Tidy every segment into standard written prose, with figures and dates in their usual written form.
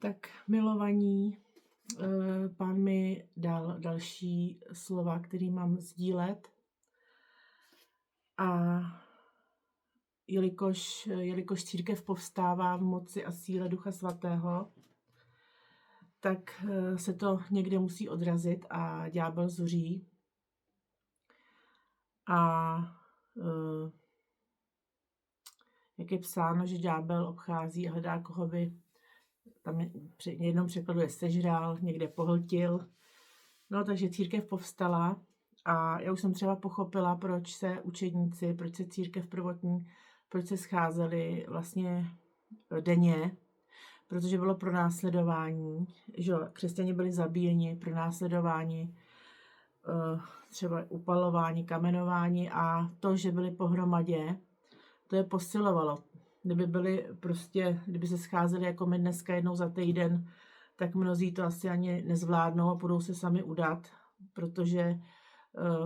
Tak milovaní, pán mi dal další slova, který mám sdílet. A jelikož církev povstává v moci a síle Ducha Svatého, tak se to někde musí odrazit a ďábel zuří. A jak je psáno, že ďábel obchází a hledá, koho by, tam je, při jednom překladu je sežral, někde pohltil. No, takže církev povstala a já už jsem třeba pochopila, proč se učedníci, proč se církev prvotní, proč se scházeli vlastně denně, protože bylo pronásledování, že křesťané byli zabíjeni, pronásledováni, třeba upalování, kamenování a to, že byli pohromadě, to je posilovalo. Kdyby se scházeli jako my dneska jednou za týden, tak mnozí to asi ani nezvládnou a budou se sami udat, protože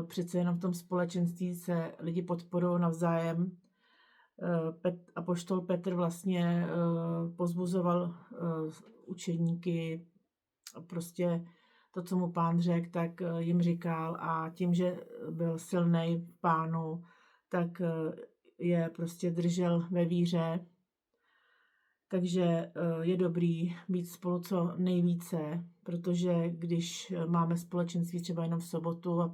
přece jenom v tom společenství se lidi podporují navzájem. Apoštol Petr vlastně pozbuzoval učedníky, prostě to, co mu pán řekl, tak jim říkal a tím, že byl silnej v pánu, tak je prostě držel ve víře. Takže je dobrý být spolu co nejvíce, protože když máme společenství třeba jenom v sobotu a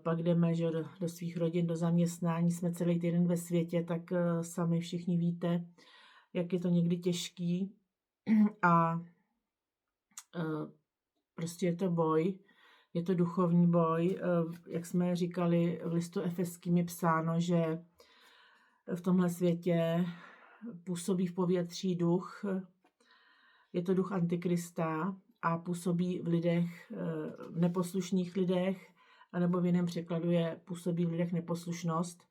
pak jdeme že, do svých rodin, do zaměstnání, jsme celý týden ve světě, tak sami všichni víte, jak je to někdy těžký a prostě je to boj, je to duchovní boj. Jak jsme říkali, v listu Efeským je psáno, že v tomhle světě působí v povětří duch, je to duch Antikrista a působí v lidech, v neposlušných lidech, anebo v jiném překladu působí v lidech neposlušnost.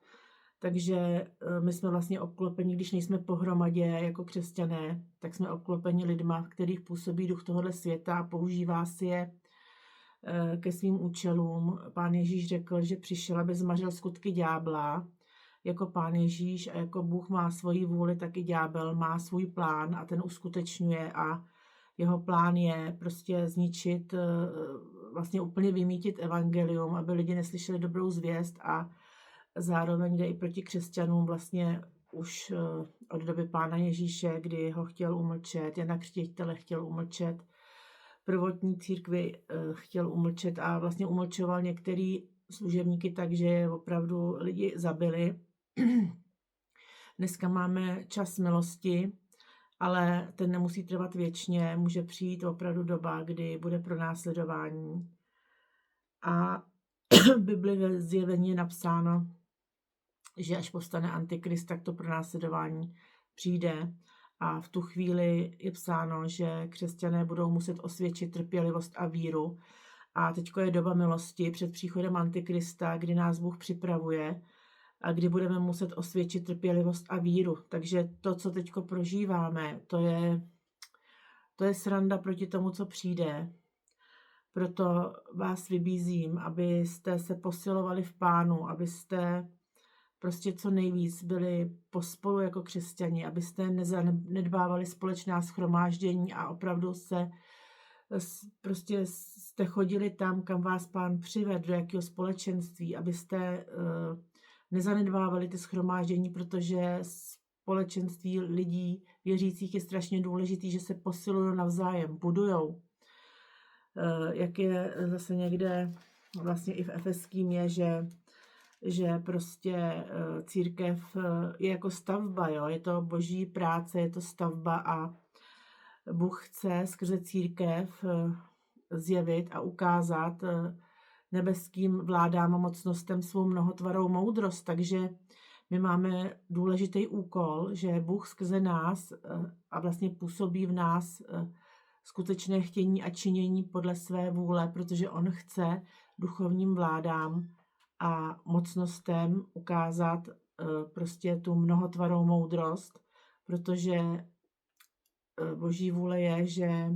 Takže my jsme vlastně obklopeni, když nejsme pohromadě jako křesťané, tak jsme obklopeni lidma, v kterých působí duch tohohle světa a používá si je ke svým účelům. Pán Ježíš řekl, že přišel, aby zmařil skutky ďábla. Jako Pán Ježíš a jako Bůh má svoji vůli, tak i ďábel má svůj plán a ten uskutečňuje a jeho plán je prostě zničit, vlastně úplně vymítit evangelium, aby lidi neslyšeli dobrou zvěst a zároveň jde i proti křesťanům vlastně už od doby Pána Ježíše, kdy ho chtěl umlčet, Jana Křtitele chtěl umlčet, prvotní církvi chtěl umlčet a vlastně umlčoval některý služebníky, takže je opravdu lidi zabili. Dneska máme čas milosti, ale ten nemusí trvat věčně, může přijít opravdu doba, kdy bude pronásledování. A v Bibli ve Zjevení je napsáno, že až povstane Antikrist, tak to pronásledování přijde. A v tu chvíli je psáno, že křesťané budou muset osvědčit trpělivost a víru. A teď je doba milosti před příchodem Antikrista, kdy nás Bůh připravuje a kdy budeme muset osvědčit trpělivost a víru. Takže to, co teď prožíváme, to je sranda proti tomu, co přijde. Proto vás vybízím, abyste se posilovali v Pánu, abyste prostě co nejvíc byli pospolu jako křesťani, abyste nedbávali společná shromáždění a opravdu prostě jste chodili tam, kam vás Pán přivedl, do jakého společenství, abyste nezanedbávali ty shromáždění, protože společenství lidí věřících je strašně důležitý, že se posilují navzájem, budujou. Jak je zase někde vlastně i v Efeským je, že prostě církev je jako stavba, jo? Je to boží práce, je to stavba a Bůh chce skrze církev zjevit a ukázat nebeským vládám a mocnostem svou mnohotvarou moudrost. Takže my máme důležitý úkol, že Bůh skrze nás a vlastně působí v nás skutečné chtění a činění podle své vůle, protože on chce duchovním vládám a mocnostem ukázat prostě tu mnohotvarou moudrost, protože boží vůle je, že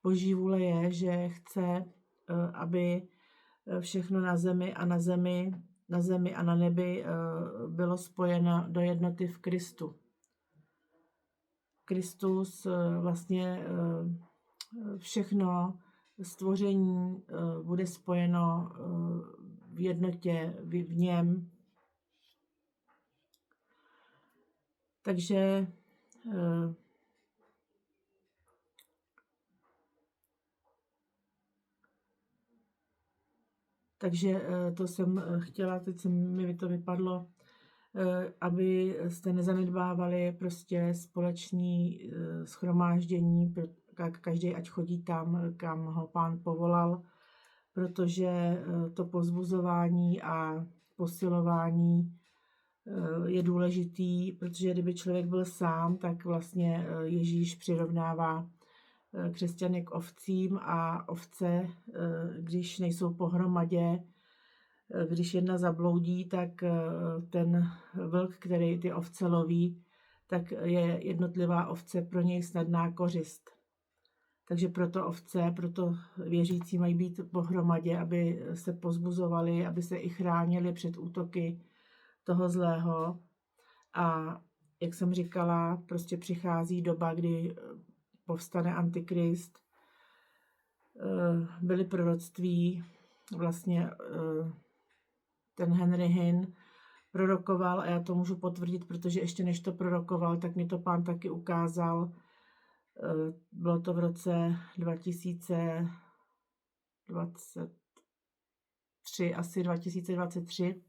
boží vůle je, že chce, aby všechno na zemi a na zemi na zemi a na nebi bylo spojeno do jednoty v Kristu. Kristus vlastně všechno stvoření bude spojeno v jednotě, v něm. Takže to jsem chtěla, teď mi to vypadlo, aby jste nezanedbávali prostě společný shromáždění, každý ať chodí tam, kam ho Pán povolal, protože to povzbuzování a posilování je důležitý, protože kdyby člověk byl sám, tak vlastně Ježíš přirovnává křesťany k ovcím a ovce, když nejsou pohromadě, když jedna zabloudí, tak ten vlk, který ty ovce loví, tak je jednotlivá ovce pro něj snadná kořist. Takže proto věřící mají být pohromadě, aby se pozbuzovali, aby se i chránili před útoky toho zlého. A jak jsem říkala, prostě přichází doba, kdy povstane Antikrist. Byly proroctví, vlastně ten Henry Hinn prorokoval, a já to můžu potvrdit, protože ještě než to prorokoval, tak mi to Pán taky ukázal. Bylo to v roce 2023, asi 2023.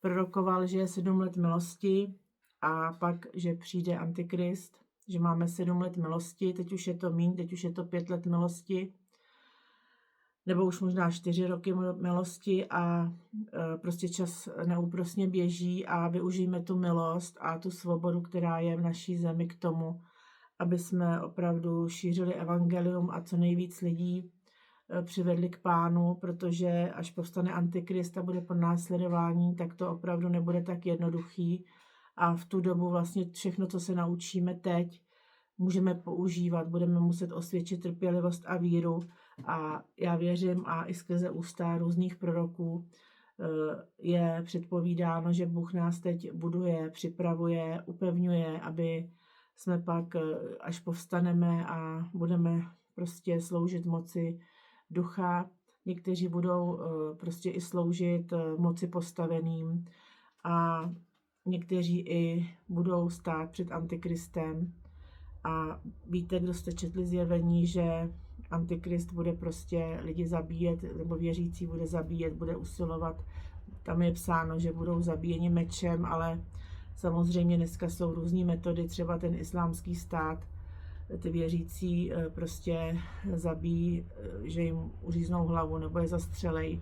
Prorokoval, že je 7 let milosti a pak, že přijde Antikrist, že máme 7 let milosti, teď už je to míň, teď už je to 5 let milosti, nebo už možná 4 roky milosti a prostě čas neúprosně běží a využijeme tu milost a tu svobodu, která je v naší zemi k tomu, aby jsme opravdu šířili evangelium a co nejvíc lidí přivedli k Pánu, protože až povstane Antikrist a bude pronásledování, tak to opravdu nebude tak jednoduchý a v tu dobu vlastně všechno, co se naučíme teď, můžeme používat, budeme muset osvědčit trpělivost a víru a já věřím a i skrze ústa různých proroků je předpovídáno, že Bůh nás teď buduje, připravuje, upevňuje, aby jsme pak, až povstaneme a budeme prostě sloužit moci ducha, někteří budou prostě i sloužit moci postaveným a někteří i budou stát před Antikristem. A víte, kdo jste četli zjevení, že Antikrist bude prostě lidi zabíjet, nebo věřící bude zabíjet, bude usilovat. Tam je psáno, že budou zabíjeni mečem, ale samozřejmě dneska jsou různé metody, třeba ten islámský stát, ty věřící prostě zabíjí, že jim uříznou hlavu nebo je zastřelej.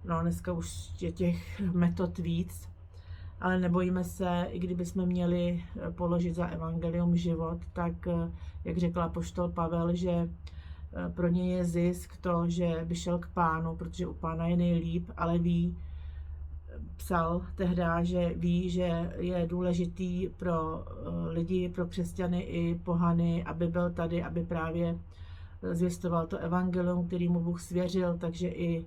No, dneska už je těch metod víc, ale nebojíme se, i kdybychom měli položit za evangelium život, tak, jak řekl apoštol Pavel, že pro něj je zisk to, že by šel k Pánu, protože u Pána je nejlíp, ale psal tehdy, že ví, že je důležitý pro lidi, pro křesťany i pohany, aby byl tady, aby právě zvěstoval to evangelium, který mu Bůh svěřil, takže i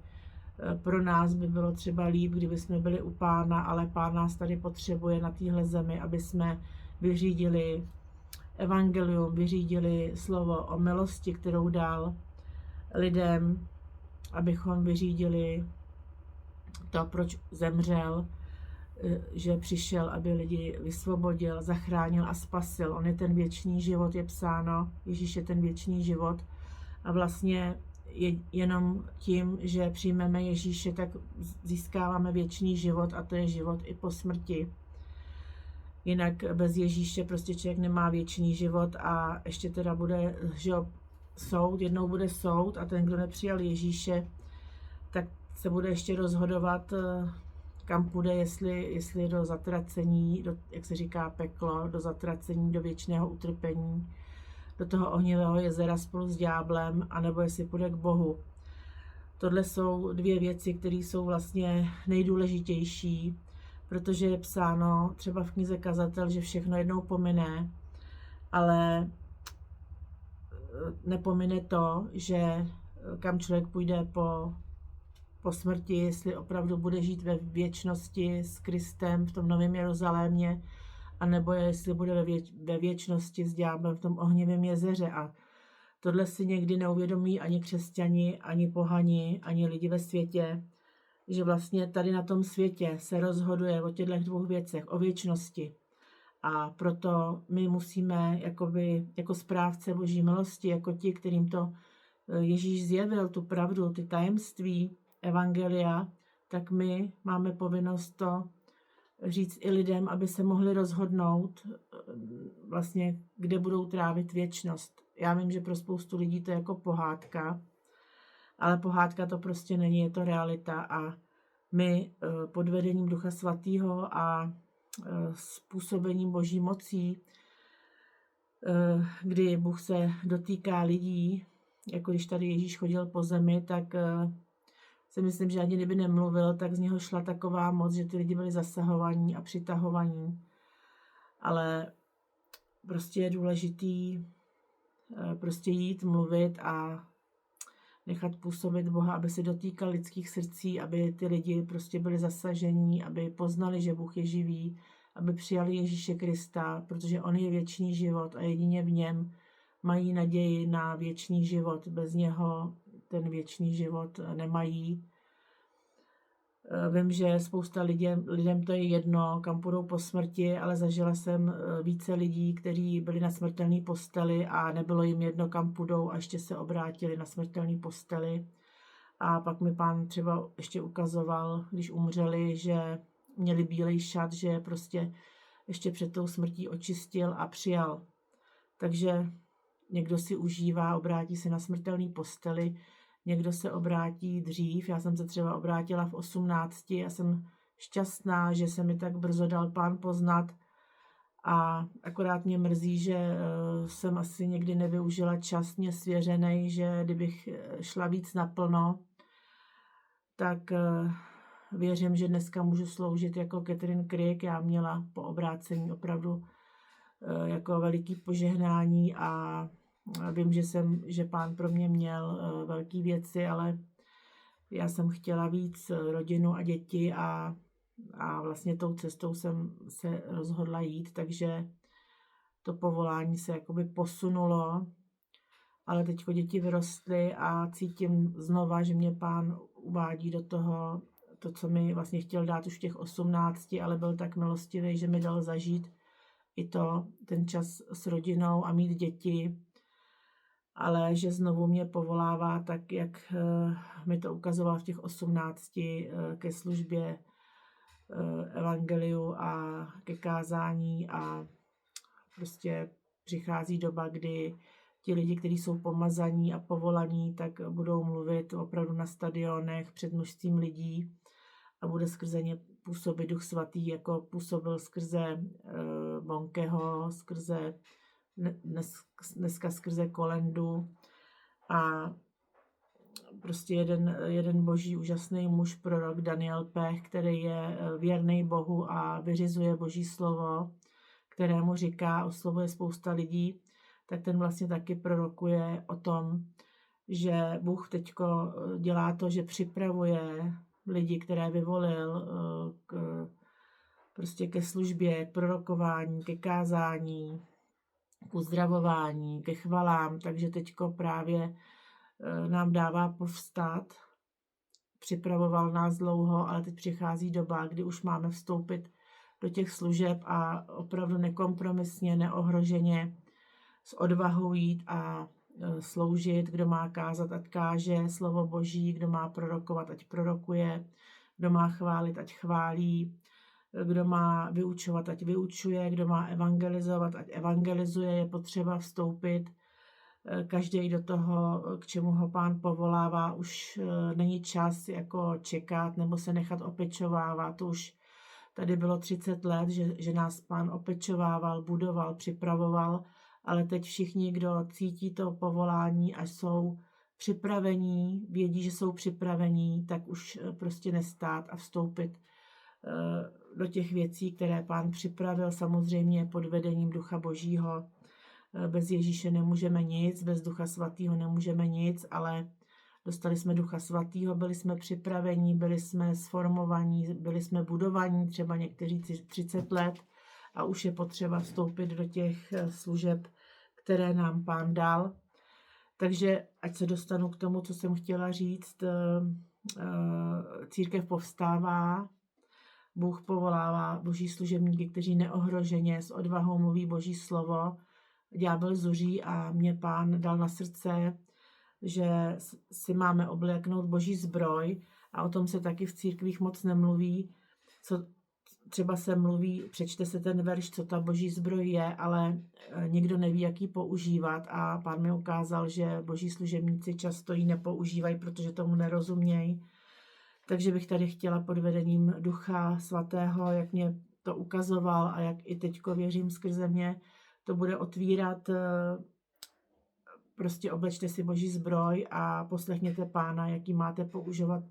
pro nás by bylo třeba líp, kdyby jsme byli u Pána, ale Pán nás tady potřebuje na téhle zemi, aby jsme vyřídili evangelium, vyřídili slovo o milosti, kterou dal lidem, abychom vyřídili to, proč zemřel, že přišel, aby lidi vysvobodil, zachránil a spasil. On je ten věčný život, je psáno, Ježíš je ten věčný život a vlastně jenom tím, že přijmeme Ježíše, tak získáváme věčný život a to je život i po smrti. Jinak bez Ježíše prostě člověk nemá věčný život a ještě teda bude, že soud, jednou bude soud a ten, kdo nepřijal Ježíše, tak se bude ještě rozhodovat, kam půjde, jestli do zatracení, jak se říká peklo, do zatracení, do věčného utrpení, do toho ohnivého jezera spolu s ďáblem, anebo jestli půjde k Bohu. Tohle jsou dvě věci, které jsou vlastně nejdůležitější, protože je psáno třeba v knize Kazatel, že všechno jednou pomine, ale nepomine to, že kam člověk půjde po po smrti, jestli opravdu bude žít ve věčnosti s Kristem v tom Novém Jeruzalémě, anebo jestli bude ve věčnosti s ďáblem v tom ohnivém jezeře. A tohle si někdy neuvědomí ani křesťani, ani pohani, ani lidi ve světě, že vlastně tady na tom světě se rozhoduje o těchto dvou věcech, o věčnosti. A proto my musíme jako správce Boží milosti, jako ti, kterým to Ježíš zjevil, tu pravdu, ty tajemství evangelia, tak my máme povinnost to říct i lidem, aby se mohli rozhodnout vlastně, kde budou trávit věčnost. Já vím, že pro spoustu lidí to je jako pohádka, ale pohádka to prostě není, je to realita a my pod vedením Ducha Svatého a způsobením Boží mocí, kdy Bůh se dotýká lidí, jako když tady Ježíš chodil po zemi, tak si myslím, že ani kdyby nemluvil, tak z něho šla taková moc, že ty lidi byli zasahovaní a přitahovaní. Ale prostě je důležitý prostě jít, mluvit a nechat působit Boha, aby se dotýkal lidských srdcí, aby ty lidi prostě byli zasažení, aby poznali, že Bůh je živý, aby přijali Ježíše Krista, protože on je věčný život a jedině v něm mají naději na věčný život. Bez něho ten věčný život nemají. Vím, že spousta lidem to je jedno, kam půjdou po smrti, ale zažila jsem více lidí, kteří byli na smrtelné posteli a nebylo jim jedno, kam půjdou a ještě se obrátili na smrtelné posteli. A pak mi Pán třeba ještě ukazoval, když umřeli, že měli bílej šat, že prostě ještě před tou smrtí očistil a přijal. Takže někdo si užívá, obrátí se na smrtelné posteli, někdo se obrátí dřív. Já jsem se třeba obrátila v 18 a jsem šťastná, že se mi tak brzo dal Pán poznat. A akorát mě mrzí, že jsem asi někdy nevyužila čas mě svěřenej, že kdybych šla víc naplno, tak věřím, že dneska můžu sloužit jako Catherine Crick. Já měla po obrácení opravdu jako veliký požehnání a vím, že Pán pro mě měl velké věci, ale já jsem chtěla víc rodinu a děti a vlastně tou cestou jsem se rozhodla jít, takže to povolání se jakoby posunulo, ale teďko děti vyrostly a cítím znova, že mě Pán uvádí do toho, to, co mi vlastně chtěl dát už v těch 18, ale byl tak milostivý, že mi dal zažít i ten čas s rodinou a mít děti, ale že znovu mě povolává tak, jak mi to ukazoval v těch 18 ke službě evangeliu a ke kázání a prostě přichází doba, kdy ti lidi, kteří jsou pomazaní a povolaní, tak budou mluvit opravdu na stadionech před množstvím lidí a bude skrze ně působit Duch Svatý, jako působil skrze Bonkeho, dneska skrze Kolendu a prostě jeden boží úžasný muž, prorok Daniel Pech, který je věrný Bohu a vyřizuje Boží slovo, kterému říká, oslovuje spousta lidí, tak ten vlastně taky prorokuje o tom, že Bůh teďko dělá to, že připravuje lidi, které vyvolil prostě ke službě, k prorokování, ke kázání, k uzdravování, ke chvalám, takže teďko právě nám dává povstat. Připravoval nás dlouho, ale teď přichází doba, kdy už máme vstoupit do těch služeb a opravdu nekompromisně, neohroženě s odvahou jít a sloužit. Kdo má kázat, ať káže slovo Boží, kdo má prorokovat, ať prorokuje, kdo má chválit, ať chválí, kdo má vyučovat, ať vyučuje, kdo má evangelizovat, ať evangelizuje. Je potřeba vstoupit každý do toho, k čemu ho Pán povolává. Už není čas jako čekat nebo se nechat opečovávat. To už tady bylo 30 let, že nás Pán opečovával, budoval, připravoval, ale teď všichni, kdo cítí to povolání a jsou připravení, vědí, že jsou připravení, tak už prostě nestát a vstoupit do těch věcí, které Pán připravil, samozřejmě pod vedením Ducha Božího. Bez Ježíše nemůžeme nic, bez Ducha Svatého nemůžeme nic, ale dostali jsme Ducha Svatého, byli jsme připraveni, byli jsme sformovaní, byli jsme budovaní, třeba někteří 30 let a už je potřeba vstoupit do těch služeb, které nám Pán dal. Takže ať se dostanu k tomu, co jsem chtěla říct, církev povstává, Bůh povolává boží služebníky, kteří neohroženě s odvahou mluví boží slovo, ďábel zuří a mě Pán dal na srdce, že si máme obléknout boží zbroj a o tom se taky v církvích moc nemluví, co třeba se mluví, přečte se ten verš, co ta boží zbroj je, ale nikdo neví, jak ji používat a Pán mi ukázal, že boží služebníci často ji nepoužívají, protože tomu nerozumějí. Takže bych tady chtěla pod vedením Ducha Svatého, jak mě to ukazoval a jak i teďko věřím skrze mě, to bude otvírat. Prostě oblečte si boží zbroj a poslechněte Pána, jaký máte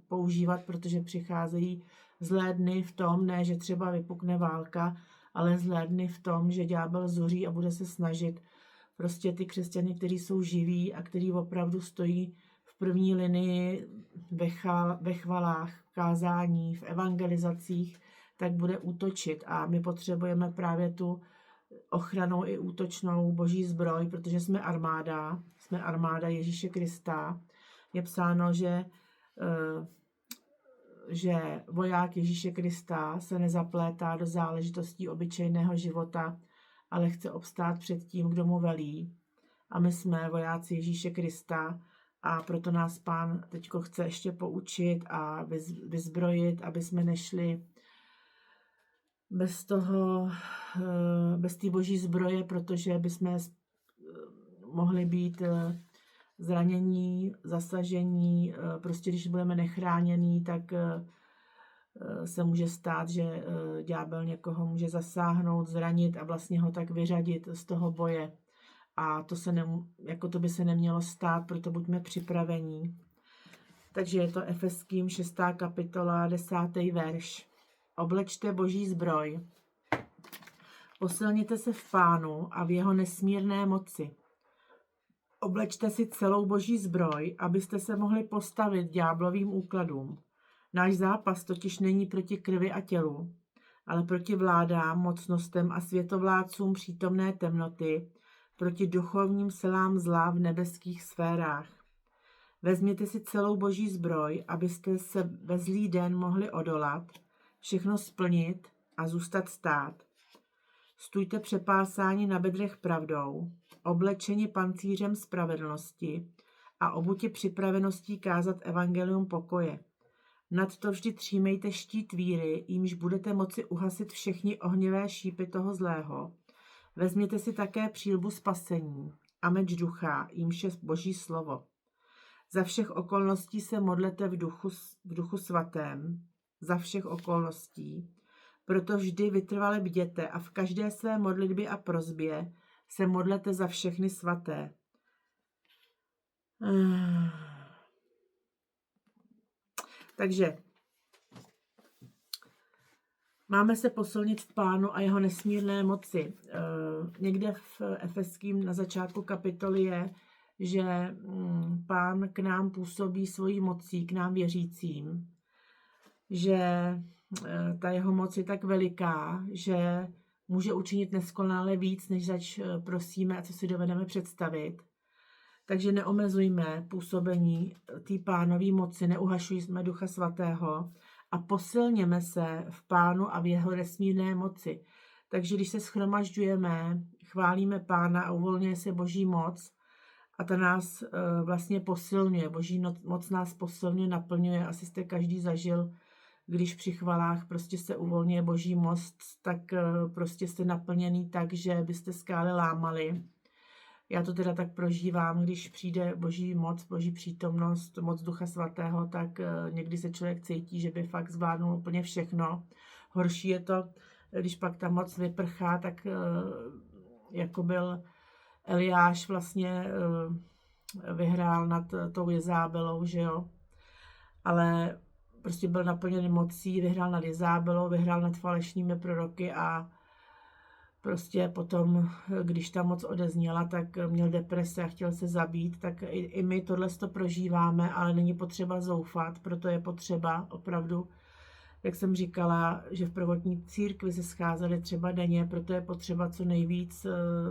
používat, protože přicházejí zlé dny v tom, ne, že třeba vypukne válka, ale zlé dny v tom, že ďábel zuří a bude se snažit prostě ty křesťany, kteří jsou živí a kteří opravdu stojí v první linii ve chvalách, v kázání, v evangelizacích, tak bude útočit a my potřebujeme právě tu ochranou i útočnou boží zbroj, protože jsme armáda Ježíše Krista. Je psáno, že voják Ježíše Krista se nezaplétá do záležitostí obyčejného života, ale chce obstát před tím, kdo mu velí. A my jsme vojáci Ježíše Krista a proto nás Pán teďko chce ještě poučit a vyzbrojit, aby jsme nešli bez té boží zbroje, protože bychom mohli být zranění, zasažení, prostě když budeme nechránění, tak se může stát, že ďábel někoho může zasáhnout, zranit a vlastně ho tak vyřadit z toho boje. A to by se nemělo stát, proto buďme připravení. Takže je to Efeským 6. kapitola 10. verš. Oblečte boží zbroj. Posilněte se v Pánu a v jeho nesmírné moci. Oblečte si celou boží zbroj, abyste se mohli postavit ďáblovým úkladům. Náš zápas totiž není proti krvi a tělu, ale proti vládám, mocnostem a světovládcům přítomné temnoty, proti duchovním silám zla v nebeských sférách. Vezměte si celou boží zbroj, abyste se ve zlý den mohli odolat, všechno splnit a zůstat stát. Stůjte přepásáni na bedrech pravdou, oblečeni pancířem spravedlnosti a obuti připraveností kázat evangelium pokoje. Nad to vždy třímejte štít víry, jímž budete moci uhasit všechny ohnivé šípy toho zlého. Vezměte si také přílbu spasení a meč ducha, jímž je boží slovo. Za všech okolností se modlete v duchu svatém, za všech okolností, proto vždy vytrvale bděte a v každé své modlitbě a prosbě se modlete za všechny svaté. Takže máme se posilnit v Pánu a jeho nesmírné moci. Někde v Efeským na začátku kapitoly je, že Pán k nám působí svojí mocí, k nám věřícím, že ta jeho moc je tak veliká, že může učinit neskonale víc, než zač prosíme a co si dovedeme představit. Takže neomezujme působení té Pánové moci, neuhašujme Ducha Svatého a posilněme se v Pánu a v jeho nesmírné moci. Takže když se shromažďujeme, chválíme Pána a uvolňuje se boží moc a ta nás vlastně posilňuje. Boží moc nás posilňuje, naplňuje. Asi jste každý zažil, když při chvalách prostě se uvolňuje boží moc, tak prostě jste naplněný tak, že byste skály lámali. Já to teda tak prožívám, když přijde boží moc, boží přítomnost, moc Ducha Svatého, tak někdy se člověk cítí, že by fakt zvládnul úplně všechno. Horší je to, když pak ta moc vyprchá, tak jako byl Eliáš vlastně vyhrál nad tou Jezábelou, že jo. Ale prostě byl naplněn mocí, vyhrál nad Jezábelou, vyhrál nad falešnými proroky a prostě potom, když ta moc odezněla, tak měl deprese a chtěl se zabít, tak i my tohle to prožíváme, ale není potřeba zoufat, proto je potřeba opravdu, jak jsem říkala, že v prvotní církvi se scházeli třeba denně, proto je potřeba co nejvíc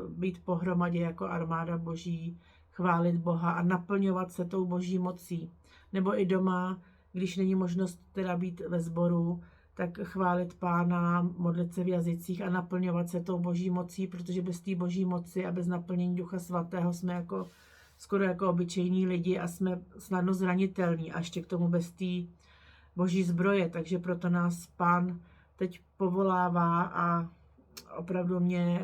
být pohromadě jako armáda boží, chválit Boha a naplňovat se tou boží mocí. Nebo i doma, když není možnost teda být ve sboru, tak chválit Pána, modlit se v jazycích a naplňovat se tou boží mocí, protože bez té boží moci a bez naplnění Ducha Svatého jsme jako, skoro jako obyčejní lidi a jsme snadno zranitelní a ještě k tomu bez té boží zbroje, takže proto nás Pán teď povolává a opravdu mě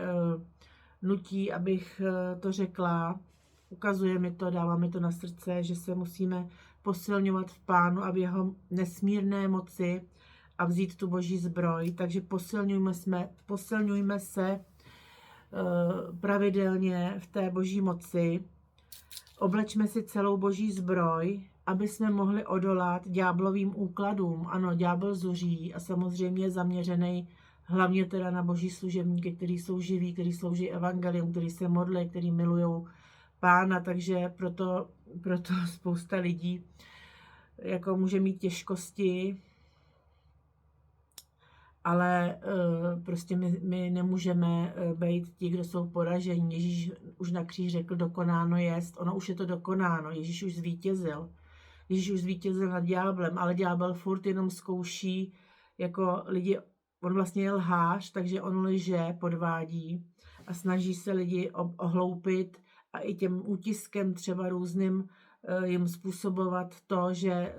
nutí, abych to řekla, ukazuje mi to, dává mi to na srdce, že se musíme posilňovat v Pánu a v jeho nesmírné moci a vzít tu boží zbroj, takže posilňujme se pravidelně v té boží moci, oblečme si celou boží zbroj, aby jsme mohli odolat ďáblovým úkladům. Ano, ďábel zuří a samozřejmě je zaměřený hlavně teda na boží služebníky, kteří jsou živí, kteří slouží evangelium, kteří se modlí, kteří milují Pána, takže proto spousta lidí jako může mít těžkosti, ale prostě my nemůžeme být ti, kdo jsou poražení. Ježíš už na kříž řekl, dokonáno jest. Ono už je to dokonáno. Ježíš už zvítězil. Ježíš už zvítězil nad ďáblem, ale ďábel furt jenom zkouší jako lidi. On vlastně je lhář, takže on lže, podvádí a snaží se lidi ohloupit a i těm útiskem třeba různým jim způsobovat to,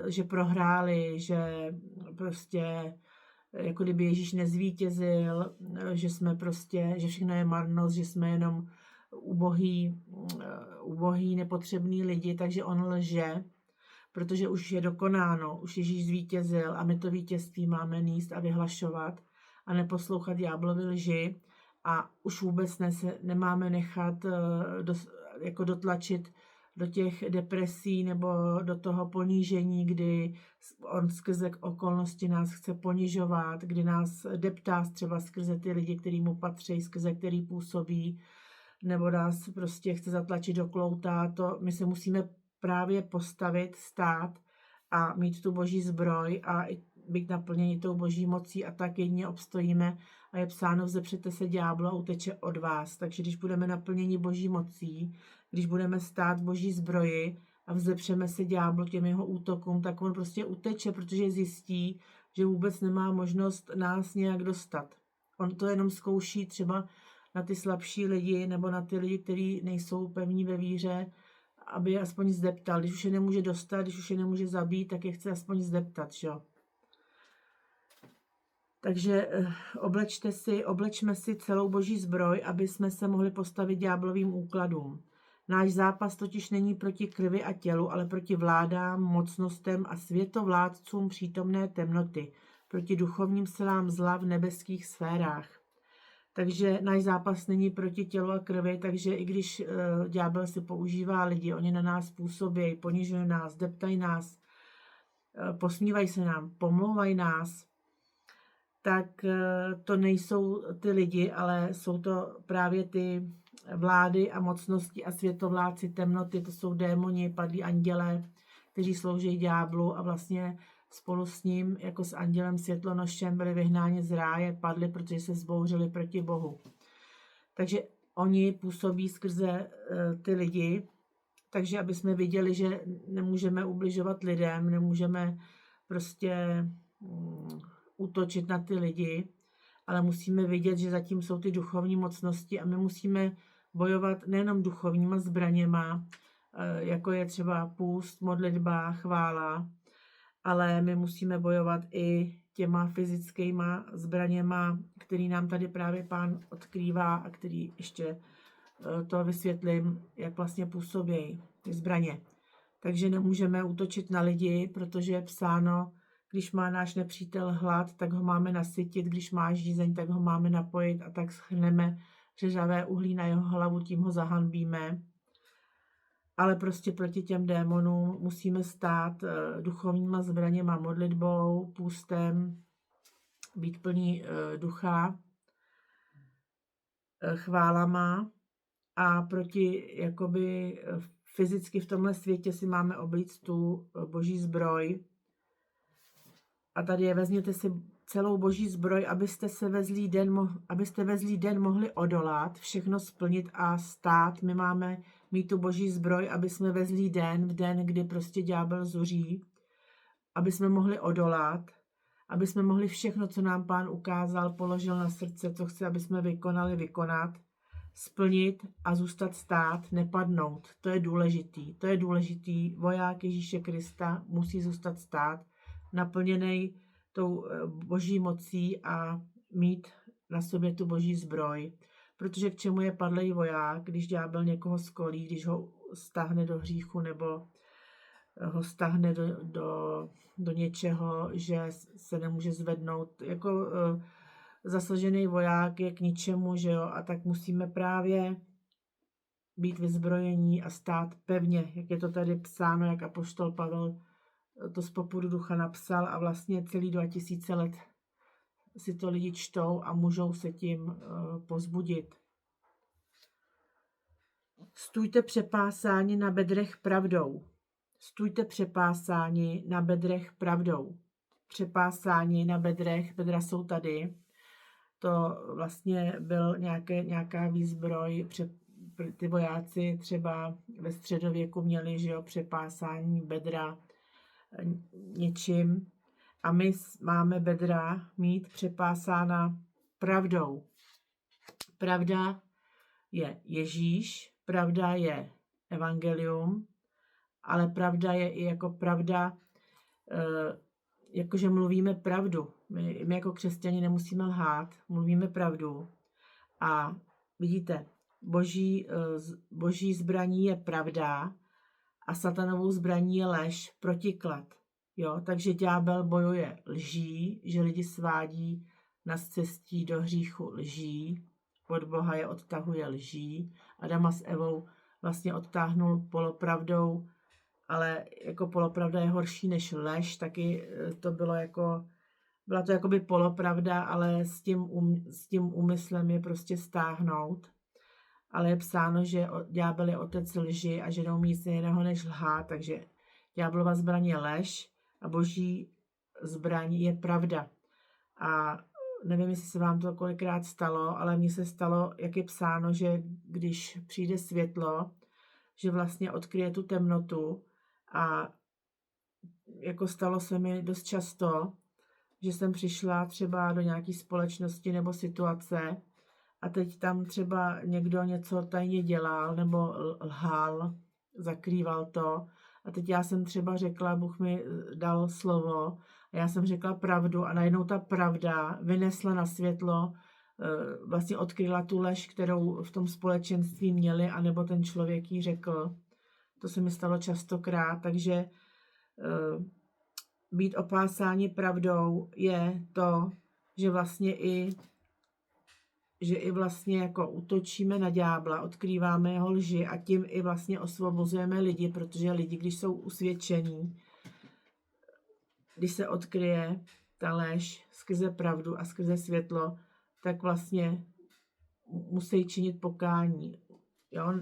že prohráli, že prostě jako kdyby Ježíš nezvítězil, že jsme prostě, že všechno je marnost, že jsme jenom ubohý, nepotřebný lidi, takže on lže, protože už je dokonáno, už Ježíš zvítězil a my to vítězství máme nést a vyhlašovat a neposlouchat ďáblovi lži a už vůbec nemáme nechat jako dotlačit do těch depresí nebo do toho ponížení, kdy on skrze okolnosti nás chce ponižovat, kdy nás deptá třeba skrze ty lidi, který mu patří, skrze který působí, nebo nás prostě chce zatlačit do klouta. To my se musíme právě postavit, stát a mít tu boží zbroj a být naplněni tou boží mocí a tak jedině obstojíme a je psáno, vzepřete se ďáblu a uteče od vás. Takže když budeme naplněni boží mocí, když budeme stát v boží zbroji a vzepřeme se ďáblu těm jeho útokům, tak on prostě uteče, protože zjistí, že vůbec nemá možnost nás nějak dostat. On to jenom zkouší třeba na ty slabší lidi nebo na ty lidi, kteří nejsou pevní ve víře, aby je aspoň zdeptal. Když už je nemůže dostat, když už je nemůže zabít, tak je chce aspoň zdeptat, jo. Takže oblečme si celou boží zbroj, aby jsme se mohli postavit ďáblovým úkladům. Náš zápas totiž není proti krvi a tělu, ale proti vládám, mocnostem a světovládcům přítomné temnoty, proti duchovním silám zla v nebeských sférách. Takže náš zápas není proti tělu a krvi, takže i když ďábel si používá lidi, oni na nás působí, ponižují nás, deptají nás, posmívají se nám, pomlouvají nás, tak to nejsou ty lidi, ale jsou to právě ty vlády a mocnosti a světovládci temnoty, to jsou démoni, padlí andělé, kteří slouží ďáblu a vlastně spolu s ním, jako s andělem světlonošem, byli vyhnáni z ráje, padli, protože se zbouřili proti Bohu. Takže oni působí skrze ty lidi, takže aby jsme viděli, že nemůžeme ubližovat lidem, nemůžeme prostě útočit na ty lidi, ale musíme vidět, že zatím jsou ty duchovní mocnosti a my musíme bojovat nejenom duchovníma zbraněma, jako je třeba půst, modlitba, chvála, ale my musíme bojovat i těma fyzickýma zbraněma, který nám tady právě Pán odkrývá a který ještě to vysvětlím, jak vlastně působí ty zbraně. Takže nemůžeme útočit na lidi, protože je psáno, když má náš nepřítel hlad, tak ho máme nasytit, když má žízeň, tak ho máme napojit a tak schrneme řežavé uhlí na jeho hlavu, tím ho zahanbíme. Ale prostě proti těm démonům musíme stát duchovníma zbraněma, modlitbou, půstem, být plný ducha chválama a proti jakoby fyzicky v tomhle světě si máme oblíct tu boží zbroj. A tady je, vezměte si celou boží zbroj, abyste ve zlý den mohli odolat, všechno splnit a stát. My máme mít tu boží zbroj, aby jsme ve zlý den, v den, kdy prostě ďábel zuří, aby jsme mohli odolat, aby jsme mohli všechno, co nám Pán ukázal, položil na srdce, co chce, aby jsme vykonat, splnit a zůstat stát, nepadnout. To je důležitý. To je důležitý. Voják Ježíše Krista musí zůstat stát, naplněný tou boží mocí a mít na sobě tu boží zbroj. Protože k čemu je padlej voják, když ďábel někoho skolí, když ho stáhne do hříchu nebo ho stáhne do něčeho, že se nemůže zvednout. Jako zasažený voják je k ničemu, že jo, a tak musíme právě být vyzbrojení a stát pevně, jak je to tady psáno, jak apoštol Pavel to z popudu ducha napsal a vlastně celý 2000 let si to lidi čtou a můžou se tím pozbudit. Stůjte přepásáni na bedrech pravdou. Stůjte přepásáni na bedrech pravdou. Přepásáni na bedrech, bedra jsou tady. To vlastně byl nějaká výzbroj. Ty vojáci třeba ve středověku měli, že jo, přepásání bedra něčím. A my máme bedra mít přepásána pravdou. Pravda je Ježíš, pravda je evangelium, ale pravda je i jako pravda, jakože mluvíme pravdu. My jako křesťani nemusíme lhát, mluvíme pravdu. A vidíte, boží zbraní je pravda a satanovou zbraní je lež, protiklad. Jo? Takže ďábel bojuje lží, že lidi svádí na cestí do hříchu lží, od Boha je odtahuje lží. Adama s Evou vlastně odtáhnul polopravdou, ale jako polopravda je horší než lež, taky to bylo jako, byla to jakoby polopravda, ale s tím úmyslem je prostě stáhnout. Ale je psáno, že ďábel je otec lži a že neumí nic jiného než lhát, takže ďáblova zbraň je lež a boží zbraň je pravda. A nevím, jestli se vám to kolikrát stalo, ale mně se stalo, jak je psáno, že když přijde světlo, že vlastně odkryje tu temnotu a jako stalo se mi dost často, že jsem přišla třeba do nějaké společnosti nebo situace a teď tam třeba někdo něco tajně dělal nebo lhal, zakrýval to. A teď já jsem třeba řekla, Bůh mi dal slovo a já jsem řekla pravdu a najednou ta pravda vynesla na světlo, vlastně odkryla tu lež, kterou v tom společenství měli, anebo ten člověk jí řekl. To se mi stalo častokrát, takže být opásáni pravdou je to, že vlastně i vlastně jako útočíme na ďábla, odkrýváme jeho lži a tím i vlastně osvobozujeme lidi, protože lidi, když jsou usvědčení, když se odkryje ta lež skrze pravdu a skrze světlo, tak vlastně musí činit pokání. Jo?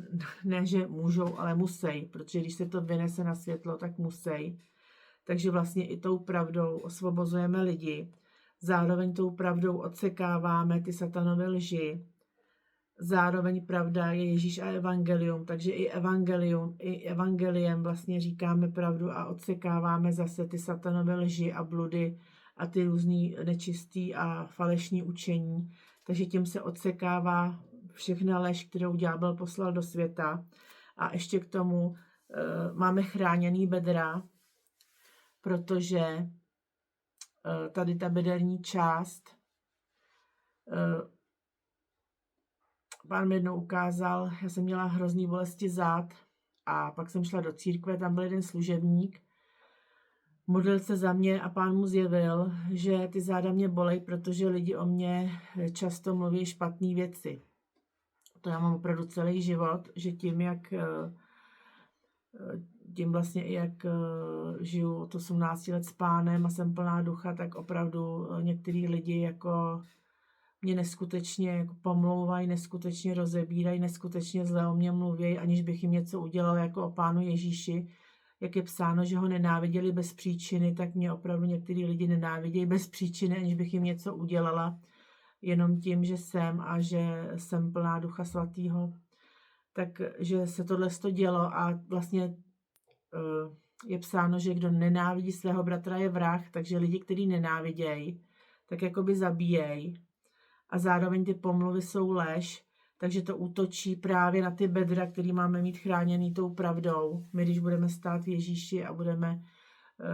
Ne, že můžou, ale musí, protože když se to vynese na světlo, tak musí. Takže vlastně i tou pravdou osvobozujeme lidi. Zároveň tou pravdou odsekáváme ty satanové lži. Zároveň pravda je Ježíš a evangelium, takže i evangeliem vlastně říkáme pravdu a odsekáváme zase ty satanové lži a bludy a ty různý nečistý a falešní učení. Takže tím se odsekává všechna lež, kterou ďábel poslal do světa. A ještě k tomu máme chráněný bedra, protože tady ta bederní část, Pán mi jednou ukázal, já jsem měla hrozný bolesti zad a pak jsem šla do církve, tam byl jeden služebník, modlil se za mě a Pán mu zjevil, že ty záda mě bolej, protože lidi o mě často mluví špatné věci. To já mám opravdu celý život, že tím vlastně i jak žiju od 18 let s Pánem a jsem plná ducha, tak opravdu některý lidi jako mě neskutečně jako pomlouvají, neskutečně rozebírají, neskutečně zle o mě mluví, aniž bych jim něco udělal jako o Pánu Ježíši. Jak je psáno, že ho nenáviděli bez příčiny, tak mě opravdu některý lidi nenávidějí bez příčiny, aniž bych jim něco udělala, jenom tím, že jsem a že jsem plná Ducha Svatého. Takže se tohle dělo a vlastně je psáno, že kdo nenávidí svého bratra je vrah, takže lidi, kteří nenávidějí, tak jakoby zabíjejí. A zároveň ty pomluvy jsou lež, takže to útočí právě na ty bedra, který máme mít chráněný tou pravdou. My, když budeme stát v Ježíši a budeme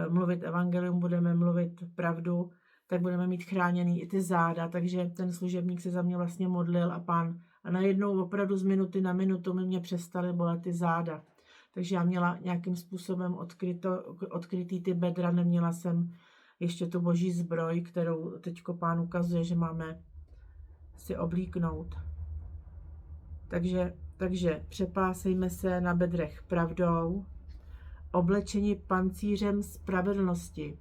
mluvit evangelium, budeme mluvit pravdu, tak budeme mít chráněný i ty záda. Takže ten služebník se za mě vlastně modlil a najednou opravdu z minuty na minutu mě přestaly bolet ty záda. Takže já měla nějakým způsobem odkrytý ty bedra, neměla jsem ještě tu boží zbroj, kterou teďko Pán ukazuje, že máme si oblíknout. Takže přepásejme se na bedrech pravdou, oblečeni pancířem spravedlnosti.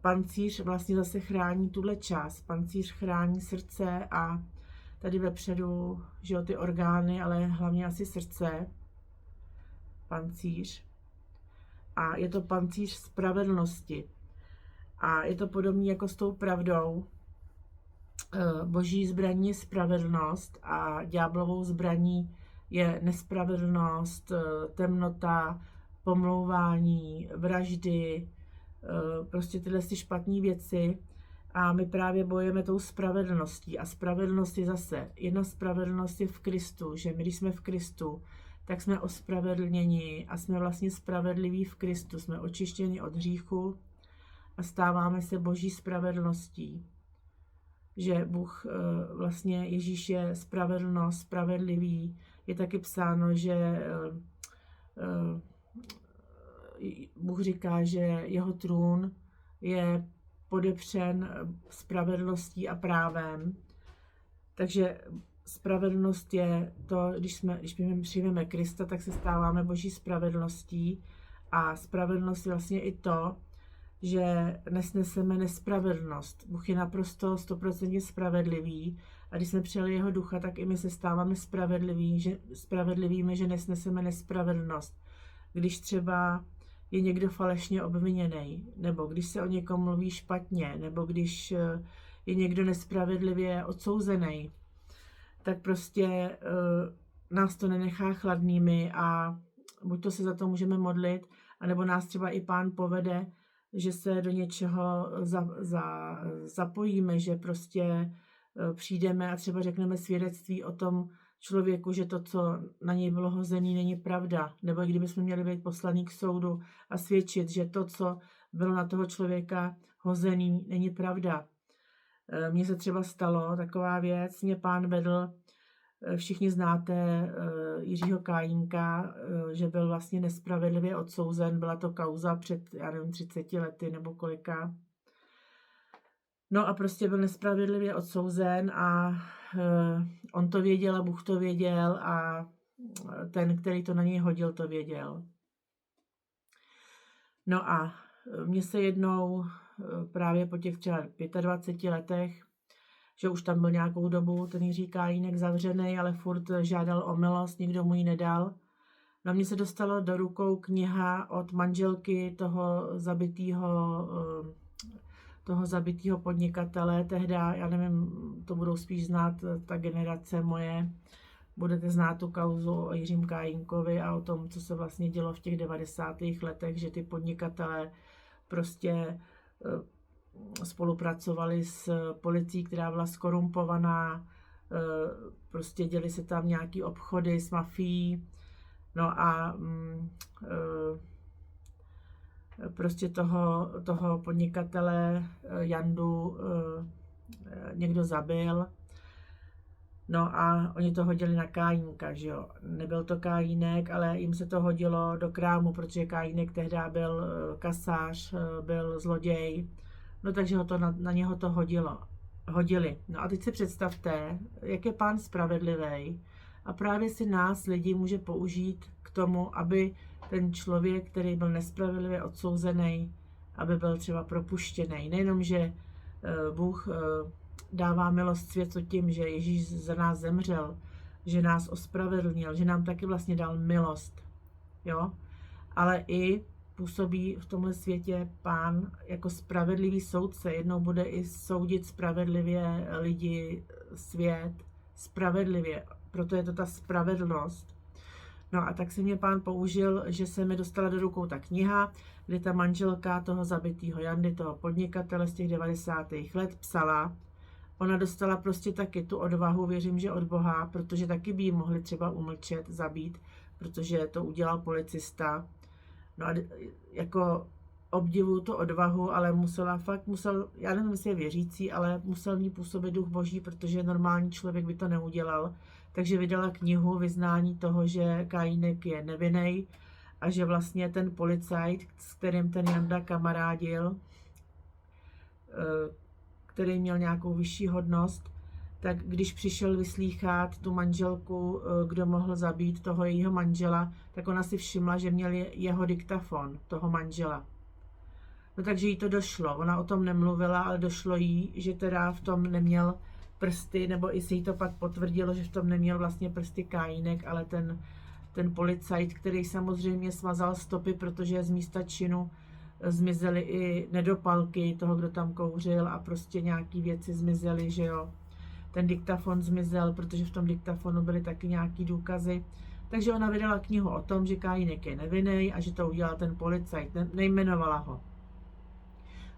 Pancíř vlastně zase chrání tuhle část. Pancíř chrání srdce a tady vepředu, že jo, ty orgány, ale hlavně asi srdce. Pancíř. A je to pancíř spravedlnosti. A je to podobné jako s tou pravdou. Boží zbraní je spravedlnost a ďáblovou zbraní je nespravedlnost, temnota, pomlouvání, vraždy, prostě tyhle špatné věci. A my právě bojujeme tou spravedlností. A spravedlnost je zase, jedna spravedlnost je v Kristu, že my, když jsme v Kristu, tak jsme ospravedlněni a jsme vlastně spravedliví v Kristu. Jsme očištěni od hříchu a stáváme se boží spravedlností. Že Bůh vlastně, Ježíš je spravedlnost, spravedlivý. Je taky psáno, že Bůh říká, že jeho trůn je podepřen spravedlností a právem. Takže spravedlnost je to, když my přijmeme Krista, tak se stáváme boží spravedlností. A spravedlnost je vlastně i to, že nesneseme nespravedlnost. Bůh je naprosto 100% spravedlivý a když jsme přijali jeho ducha, tak i my se stáváme spravedlivými, že nesneseme nespravedlnost. Když třeba je někdo falešně obviněný, nebo když se o někom mluví špatně, nebo když je někdo nespravedlivě odsouzený, tak prostě nás to nenechá chladnými a buď to se za to můžeme modlit, anebo nás třeba i Pán povede, že se do něčeho zapojíme, že prostě přijdeme a třeba řekneme svědectví o tom člověku, že to, co na něj bylo hozený, není pravda. Nebo i kdybychom měli být poslaní k soudu a svědčit, že to, co bylo na toho člověka hozený, není pravda. Mně se třeba stalo taková věc, mě Pán vedl, všichni znáte Jiřího Kajínka, že byl vlastně nespravedlivě odsouzen, byla to kauza před, já nevím, 30 lety nebo kolika. No a prostě byl nespravedlivě odsouzen a on to věděl a Bůh to věděl a ten, který to na něj hodil, to věděl. No a mně se jednou právě po těch třeba 25 letech, že už tam byl nějakou dobu ten Jiří Kajínek zavřený, ale furt žádal o milost, nikdo mu ji nedal. Na mě se dostala do rukou kniha od manželky toho zabitýho podnikatele. Tehda, já nevím, to budou spíš znát ta generace moje, budete znát tu kauzu o Jiřím Kajínkovi a o tom, co se vlastně dělo v těch 90. letech, že ty podnikatelé prostě spolupracovali s policií, která byla skorumpovaná, prostě děli se tam nějaký obchody s mafií, no a prostě toho podnikatele Jandu někdo zabil, no a oni to hodili na Kajínka, že jo. Nebyl to Kajínek, ale jim se to hodilo do krámu, protože Kajínek tehdy byl kasář, byl zloděj, no takže ho to na něho to hodili. No a teď si představte, jak je Pán spravedlivý a právě si nás lidi může použít k tomu, aby ten člověk, který byl nespravedlivě odsouzený, aby byl třeba propuštěný. Nejenom, že Bůh dává milost světu tím, že Ježíš za nás zemřel, že nás ospravedlnil, že nám taky vlastně dal milost, jo, ale i působí v tomhle světě Pán jako spravedlivý soudce. Jednou bude i soudit spravedlivě lidi, svět, spravedlivě. Proto je to ta spravedlnost. No a tak se mě Pán použil, že se mi dostala do rukou ta kniha, kdy ta manželka toho zabitého Jandy, toho podnikatele z těch 90. let psala. Ona dostala prostě taky tu odvahu, věřím, že od Boha, protože taky by ji mohli třeba umlčet, zabít, protože to udělal policista. No a jako obdivuju tu odvahu, ale musel, já nevím, jestli je věřící, ale musel v ní působit duch Boží, protože normální člověk by to neudělal. Takže vydala knihu vyznání toho, že Kajínek je nevinný a že vlastně ten policajt, s kterým ten Janda kamarádil, který měl nějakou vyšší hodnost, tak když přišel vyslýchat tu manželku, kdo mohl zabít toho jejího manžela, tak ona si všimla, že měl jeho diktafon, toho manžela. No takže jí to došlo. Ona o tom nemluvila, ale došlo jí, že teda v tom neměl prsty, nebo i si jí to pak potvrdilo, že v tom neměl vlastně prsty Kajínek, ale ten policajt, který samozřejmě smazal stopy, protože z místa činu zmizely i nedopalky toho, kdo tam kouřil a prostě nějaký věci zmizely, že jo. Ten diktafon zmizel, protože v tom diktafonu byly taky nějaký důkazy. Takže ona vydala knihu o tom, že Kajínek je nevinný a že to udělal ten policajt, nejmenovala ho.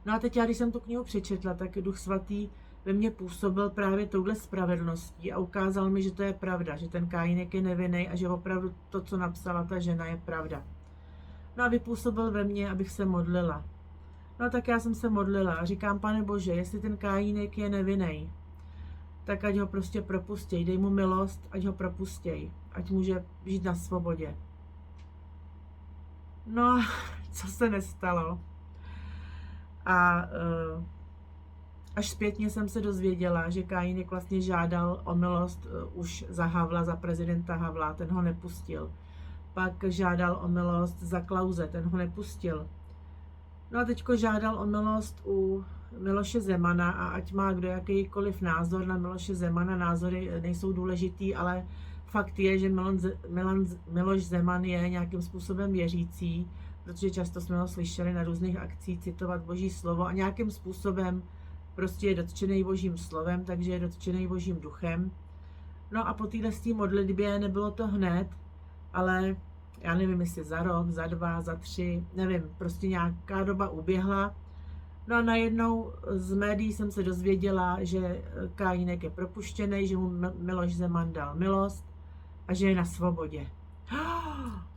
No a teď já, když jsem tu knihu přečetla, tak Duch Svatý ve mně působil právě touhle spravedlností a ukázal mi, že to je pravda, že ten Kajínek je nevinný a že opravdu to, co napsala ta žena, je pravda. No a vypůsobil ve mně, abych se modlila. No tak já jsem se modlila a říkám, Pane Bože, jestli ten Kajínek je nevinný, tak ať ho prostě propustěj, dej mu milost, ať ho propustěj, ať může žít na svobodě. No, co se nestalo? A až zpětně jsem se dozvěděla, že Kajínek vlastně žádal o milost už za Havla, za prezidenta Havla, ten ho nepustil. Pak žádal o milost za Klause, ten ho nepustil. No a teďko žádal o milost u Miloše Zemana a ať má kdo jakýkoliv názor na Miloše Zemana, názory nejsou důležitý, ale fakt je, že Miloš Zeman je nějakým způsobem věřící, protože často jsme ho slyšeli na různých akcích citovat Boží slovo a nějakým způsobem prostě je dotčený Božím slovem, takže je dotčený Božím duchem. No a po téhle modlitbě nebylo to hned, ale já nevím, jestli za rok, za 2, za 3, nevím, prostě nějaká doba uběhla. No a najednou z médií jsem se dozvěděla, že Kajínek je propuštěný, že mu Miloš Zeman dal milost a že je na svobodě.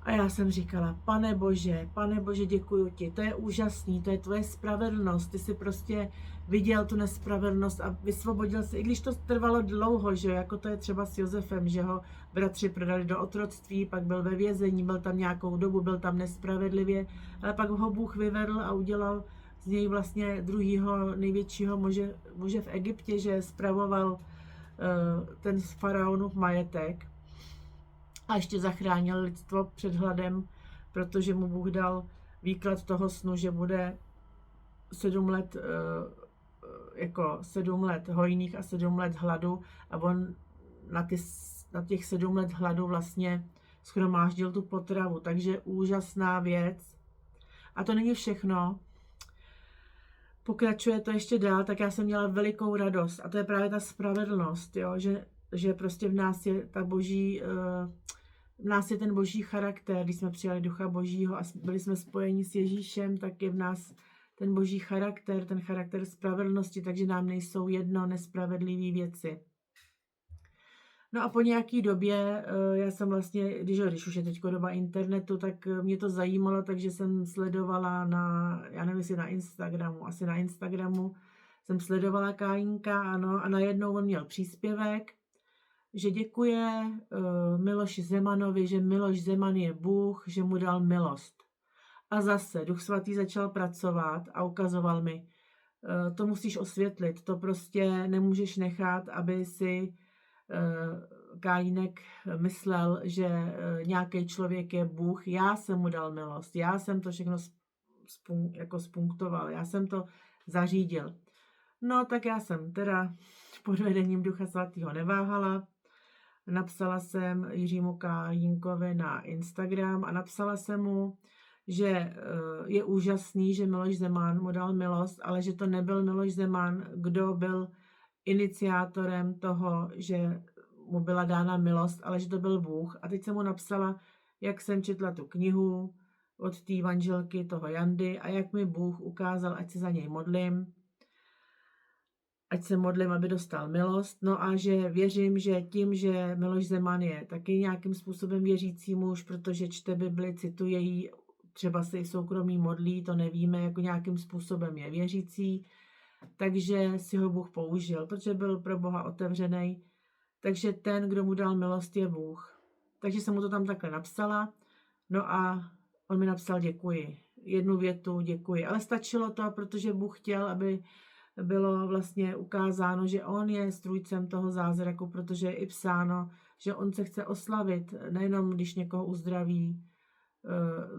A já jsem říkala, Pane Bože, děkuju ti, to je úžasný, to je tvoje spravedlnost, ty jsi prostě viděl tu nespravedlnost a vysvobodil se, i když to trvalo dlouho, že jako to je třeba s Josefem, že ho bratři prodali do otroctví, pak byl ve vězení, byl tam nějakou dobu, byl tam nespravedlivě, ale pak ho Bůh vyvedl a udělal z něj vlastně druhýho největšího muže v Egyptě, že spravoval ten faraonův majetek. A ještě zachránil lidstvo před hladem, protože mu Bůh dal výklad toho snu, že bude 7 let, jako 7 let hojných a 7 let hladu a on na těch 7 let hladu vlastně shromáždil tu potravu, takže úžasná věc. A to není všechno. Pokračuje to ještě dál, tak já jsem měla velikou radost a to je právě ta spravedlnost, jo? Že prostě v nás je ta boží, v nás je ten boží charakter, když jsme přijali Ducha Božího a byli jsme spojeni s Ježíšem, tak je v nás ten boží charakter, ten charakter spravedlnosti, takže nám nejsou jedno nespravedlivé věci. No a po nějaký době, já jsem vlastně, když už je teď doba internetu, tak mě to zajímalo, takže jsem sledovala já nevím, jestli na Instagramu, asi na Instagramu jsem sledovala Kajínka, ano, a najednou on měl příspěvek, že děkuje Miloši Zemanovi, že Miloš Zeman je Bůh, že mu dal milost. A zase Duch Svatý začal pracovat a ukazoval mi, to musíš osvětlit, to prostě nemůžeš nechat, aby si Kajínek myslel, že nějaký člověk je Bůh, já jsem mu dal milost, já jsem to všechno spunktoval, já jsem to zařídil. No tak já jsem teda pod vedením Ducha Svatého neváhala. Napsala jsem Jiřímu Kálínkovi na Instagram a napsala jsem mu, že je úžasný, že Miloš Zeman mu dal milost, ale že to nebyl Miloš Zeman, kdo byl iniciátorem toho, že mu byla dána milost, ale že to byl Bůh. A teď jsem mu napsala, jak jsem četla tu knihu od té manželky toho Jandy a jak mi Bůh ukázal, ať se za něj modlím, ať se modlím, aby dostal milost. No a že věřím, že tím, že Miloš Zeman je taky nějakým způsobem věřící muž, protože čte Bibli, cituje ji, třeba se i soukromí modlí, to nevíme, jako nějakým způsobem je věřící, takže si ho Bůh použil, protože byl pro Boha otevřený. Takže ten, kdo mu dal milost, je Bůh. Takže jsem mu to tam takhle napsala, no a on mi napsal děkuji. Jednu větu děkuji, ale stačilo to, protože Bůh chtěl, aby bylo vlastně ukázáno, že on je strůjcem toho zázraku, protože je i psáno, že on se chce oslavit, nejenom když někoho uzdraví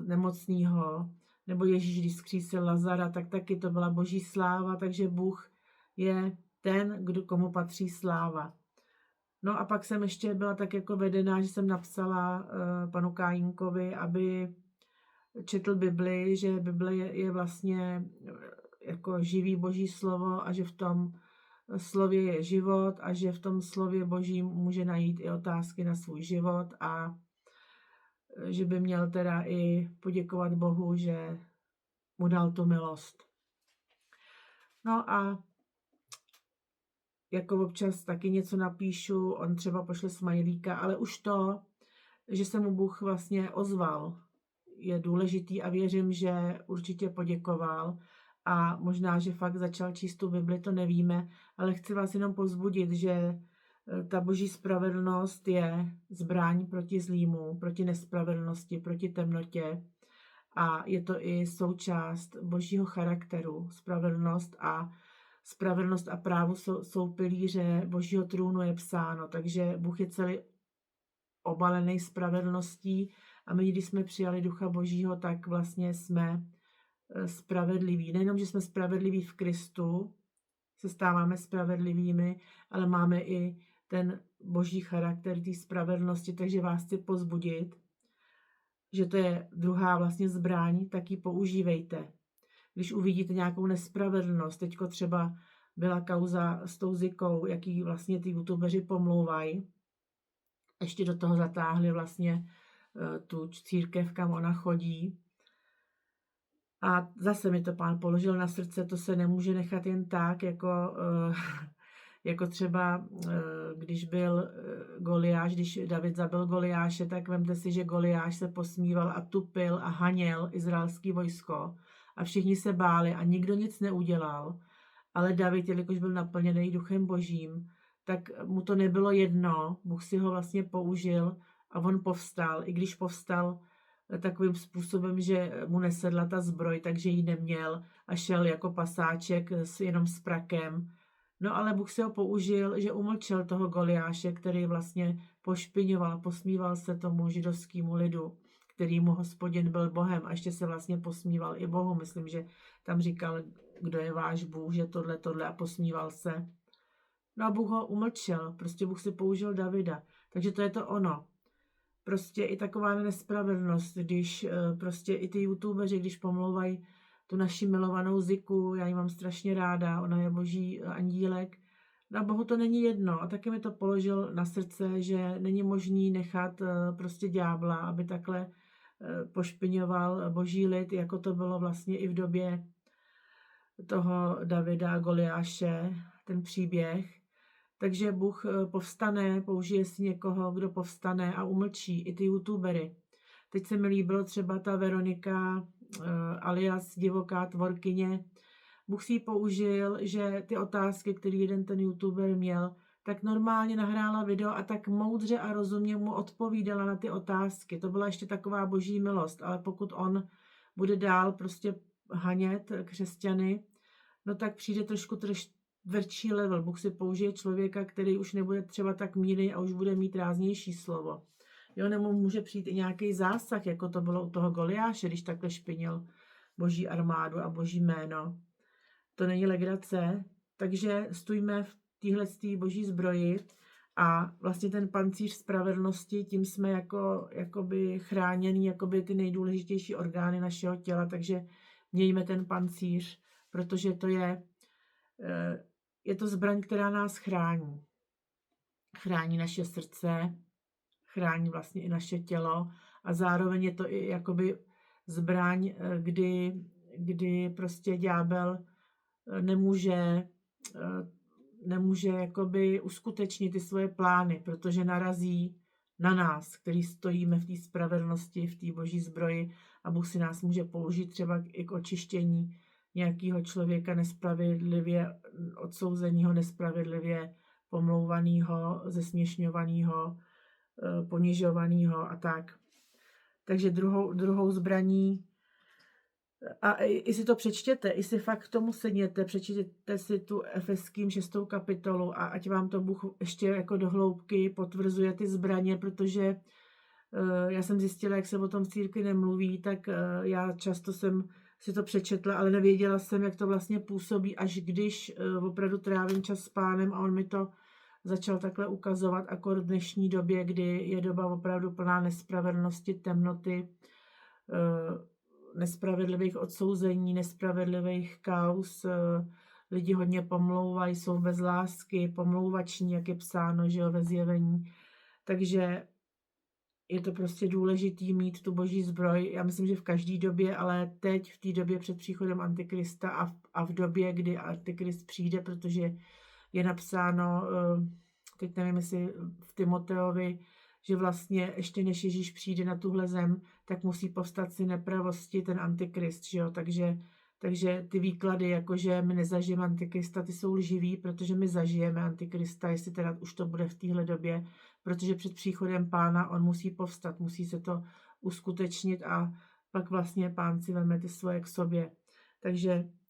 nemocného, nebo Ježíš, když zkřísil Lazara, tak taky to byla boží sláva, takže Bůh je ten, komu patří sláva. No a pak jsem ještě byla tak jako vedená, že jsem napsala panu Kálínkovi, aby četl Bibli, že Bible je vlastně jako živý boží slovo a že v tom slově je život a že v tom slově božím může najít i otázky na svůj život a že by měl teda i poděkovat Bohu, že mu dal tu milost. No a jako občas taky něco napíšu, on třeba pošle smajlíka, ale už to, že se mu Bůh vlastně ozval, je důležitý a věřím, že určitě poděkoval a možná, že fakt začal číst tu Bibli, to nevíme, ale chci vás jenom povzbudit, že ta boží spravedlnost je zbraň proti zlímu, proti nespravedlnosti, proti temnotě a je to i součást božího charakteru. Spravedlnost a právo jsou pilíře božího trůnu, je psáno, takže Bůh je celý obalený spravedlností a my, když jsme přijali Ducha Božího, tak vlastně jsme spravedliví. Nejenom, že jsme spravedliví v Kristu, se stáváme spravedlivými, ale máme i ten boží charakter té spravedlnosti, takže vás chci povzbudit, že to je druhá vlastně zbraň, tak ji používejte. Když uvidíte nějakou nespravedlnost, teďko třeba byla kauza s tou Zikou, jaký vlastně ty youtubeři pomlouvají, ještě do toho zatáhli vlastně tu církev, kam ona chodí. A zase mi to Pán položil na srdce, to se nemůže nechat jen tak, jako třeba, když byl Goliáš, když David zabil Goliáše, tak vemte si, že Goliáš se posmíval a tupil a haněl izraelský vojsko a všichni se báli a nikdo nic neudělal. Ale David, jelikož byl naplněný Duchem Božím, tak mu to nebylo jedno, Bůh si ho vlastně použil a on povstal, i když povstal takovým způsobem, že mu nesedla ta zbroj, takže ji neměl a šel jako pasáček jenom s prakem. No ale Bůh si ho použil, že umlčel toho Goliáše, který vlastně pošpiňoval, posmíval se tomu židovskému lidu, který mu Hospodin byl Bohem a ještě se vlastně posmíval i Bohu. Myslím, že tam říkal, kdo je váš Bůh, že tohle a posmíval se. No a Bůh ho umlčel, prostě Bůh si použil Davida. Takže to je to ono. Prostě i taková nespravedlnost, když prostě i ty youtubeři, když pomlouvají tu naši milovanou Ziku, já ji mám strašně ráda, ona je boží andílek, na Bohu to není jedno a taky mi to položil na srdce, že není možný nechat prostě ďábla, aby takhle pošpiňoval boží lid, jako to bylo vlastně i v době toho Davida a Goliáše, ten příběh. Takže Bůh povstane, použije si někoho, kdo povstane a umlčí i ty youtubery. Teď se mi líbilo třeba ta Veronika alias divoká tvorkyně. Bůh si ji použil, že ty otázky, které jeden ten youtuber měl, tak normálně nahrála video a tak moudře a rozumně mu odpovídala na ty otázky. To byla ještě taková boží milost, ale pokud on bude dál prostě hanět křesťany, no tak přijde trošku tvrdší level. Bůh si použije člověka, který už nebude třeba tak mírný a už bude mít ráznější slovo. Jo, nebo může přijít i nějaký zásah, jako to bylo u toho Goliáše, když takhle špinil boží armádu a boží jméno. To není legrace, takže stůjme téhletý boží zbroji a vlastně ten pancíř spravedlnosti, tím jsme jakoby chráněný, jakoby ty nejdůležitější orgány našeho těla, takže mějme ten pancíř, protože to je to zbraň, která nás chrání. Chrání naše srdce, chrání vlastně i naše tělo a zároveň je to i jakoby zbraň, kdy prostě ďábel nemůže jakoby uskutečnit ty svoje plány, protože narazí na nás, který stojíme v té spravedlnosti, v té boží zbroji a Bůh si nás může použít třeba i k očištění nějakého člověka nespravedlivě odsouzeného, nespravedlivě pomlouvaného, zesměšňovaného, ponižovaného a tak. Takže druhou zbraní, a i si to přečtěte, i si fakt k tomu sedněte, přečtěte si tu Efeským 6. kapitolu a ať vám to Bůh ještě jako do hloubky potvrzuje ty zbraně, protože já jsem zjistila, jak se o tom v církvi nemluví, tak já často jsem si to přečetla, ale nevěděla jsem, jak to vlastně působí, až když opravdu trávím čas s Pánem a on mi to začal takhle ukazovat, akor v dnešní době, kdy je doba opravdu plná nespravedlnosti, temnoty, nespravedlivých odsouzení, nespravedlivých kauz, lidi hodně pomlouvají, jsou bez lásky, pomlouvační, jak je psáno, že jo, ve Zjevení. Takže je to prostě důležitý mít tu boží zbroj. Já myslím, že v každé době, ale teď v té době před příchodem Antikrista a v době, kdy Antikrist přijde, protože je napsáno, teď nevím, jestli v Timoteovi, že vlastně ještě než Ježíš přijde na tuhle zem, tak musí povstat si nepravosti ten Antikrist, že jo? Takže ty výklady, jakože my nezažijeme Antikrista, ty jsou lživý, protože my zažijeme Antikrista, jestli teda už to bude v téhle době, protože před příchodem Pána on musí povstat, musí se to uskutečnit a pak vlastně Pán si veme ty svoje k sobě.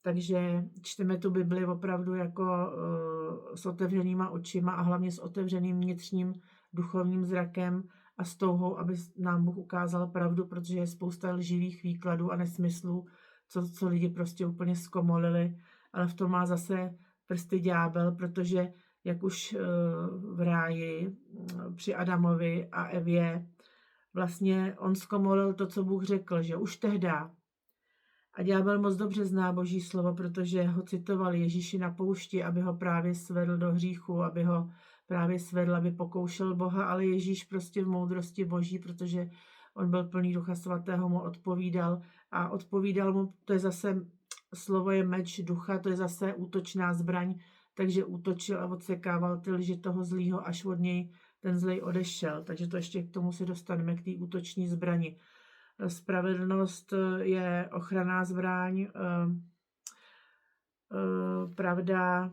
Takže čteme tu Bibli opravdu jako s otevřenýma očima a hlavně s otevřeným vnitřním duchovním zrakem a s touhou, aby nám Bůh ukázal pravdu, protože je spousta lživých výkladů a nesmyslů, co lidi prostě úplně zkomolili, ale v tom má zase prsty ďábel, protože jak už v ráji při Adamovi a Evě, vlastně on zkomolil to, co Bůh řekl, že už tehda. A ďábel moc dobře zná Boží slovo, protože ho citoval Ježíši na poušti, aby ho právě svedl do hříchu, aby ho právě svedl, aby pokoušel Boha, ale Ježíš prostě v moudrosti Boží, protože on byl plný Ducha Svatého, mu odpovídal a odpovídal mu, to je zase, slovo je meč ducha, to je zase útočná zbraň, takže útočil a odsekával ty lži toho zlýho, až od něj ten zlej odešel. Takže to ještě k tomu se dostaneme, k té útoční zbrani. Spravedlnost je ochranná zbraň, pravda,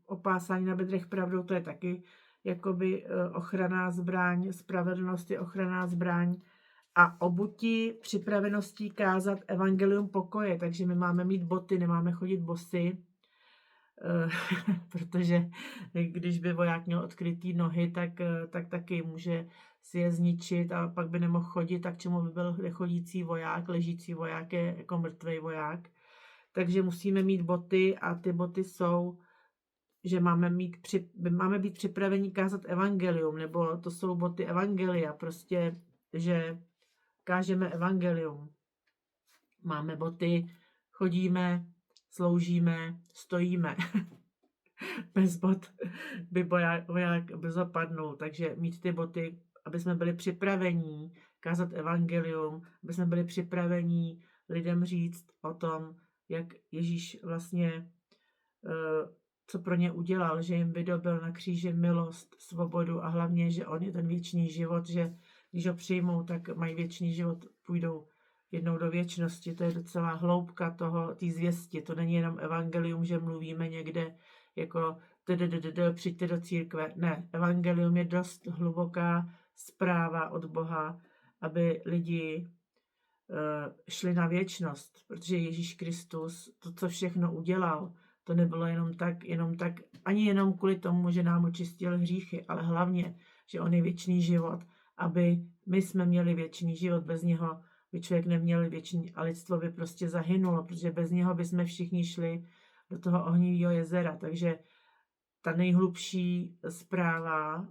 opásání na bedrech pravdou, to je taky jakoby ochranná zbraň, spravedlnost je ochranná zbraň a obuti připraveností kázat evangelium pokoje, takže my máme mít boty, nemáme chodit bosy, protože když by voják měl odkrytý nohy, tak taky může si je zničit a pak by nemohl chodit, tak čemu by byl nechodící voják, ležící voják je jako mrtvej voják. Takže musíme mít boty a ty boty jsou, že máme být připraveni kázat evangelium, nebo to jsou boty evangelia, prostě, že kážeme evangelium. Máme boty, chodíme, sloužíme, stojíme. Bez bot by voják brzo padnul, takže mít ty boty, aby jsme byli připravení kázat evangelium, aby jsme byli připravení lidem říct o tom, jak Ježíš vlastně, co pro ně udělal, že jim vydobil na kříži milost, svobodu a hlavně, že on je ten věčný život, že když ho přijmou, tak mají věčný život, půjdou jednou do věčnosti. To je docela hloubka té zvěsti. To není jenom evangelium, že mluvíme někde jako přijďte do církve. Ne, evangelium je dost hluboká zpráva od Boha, aby lidi šli na věčnost, protože Ježíš Kristus, to, co všechno udělal, to nebylo jenom tak, ani jenom kvůli tomu, že nám očistil hříchy, ale hlavně, že on je věčný život, aby my jsme měli věčný život, bez něho by člověk neměl věčný a lidstvo by prostě zahynulo, protože bez něho by jsme všichni šli do toho ohnivého jezera. Takže ta nejhlubší zpráva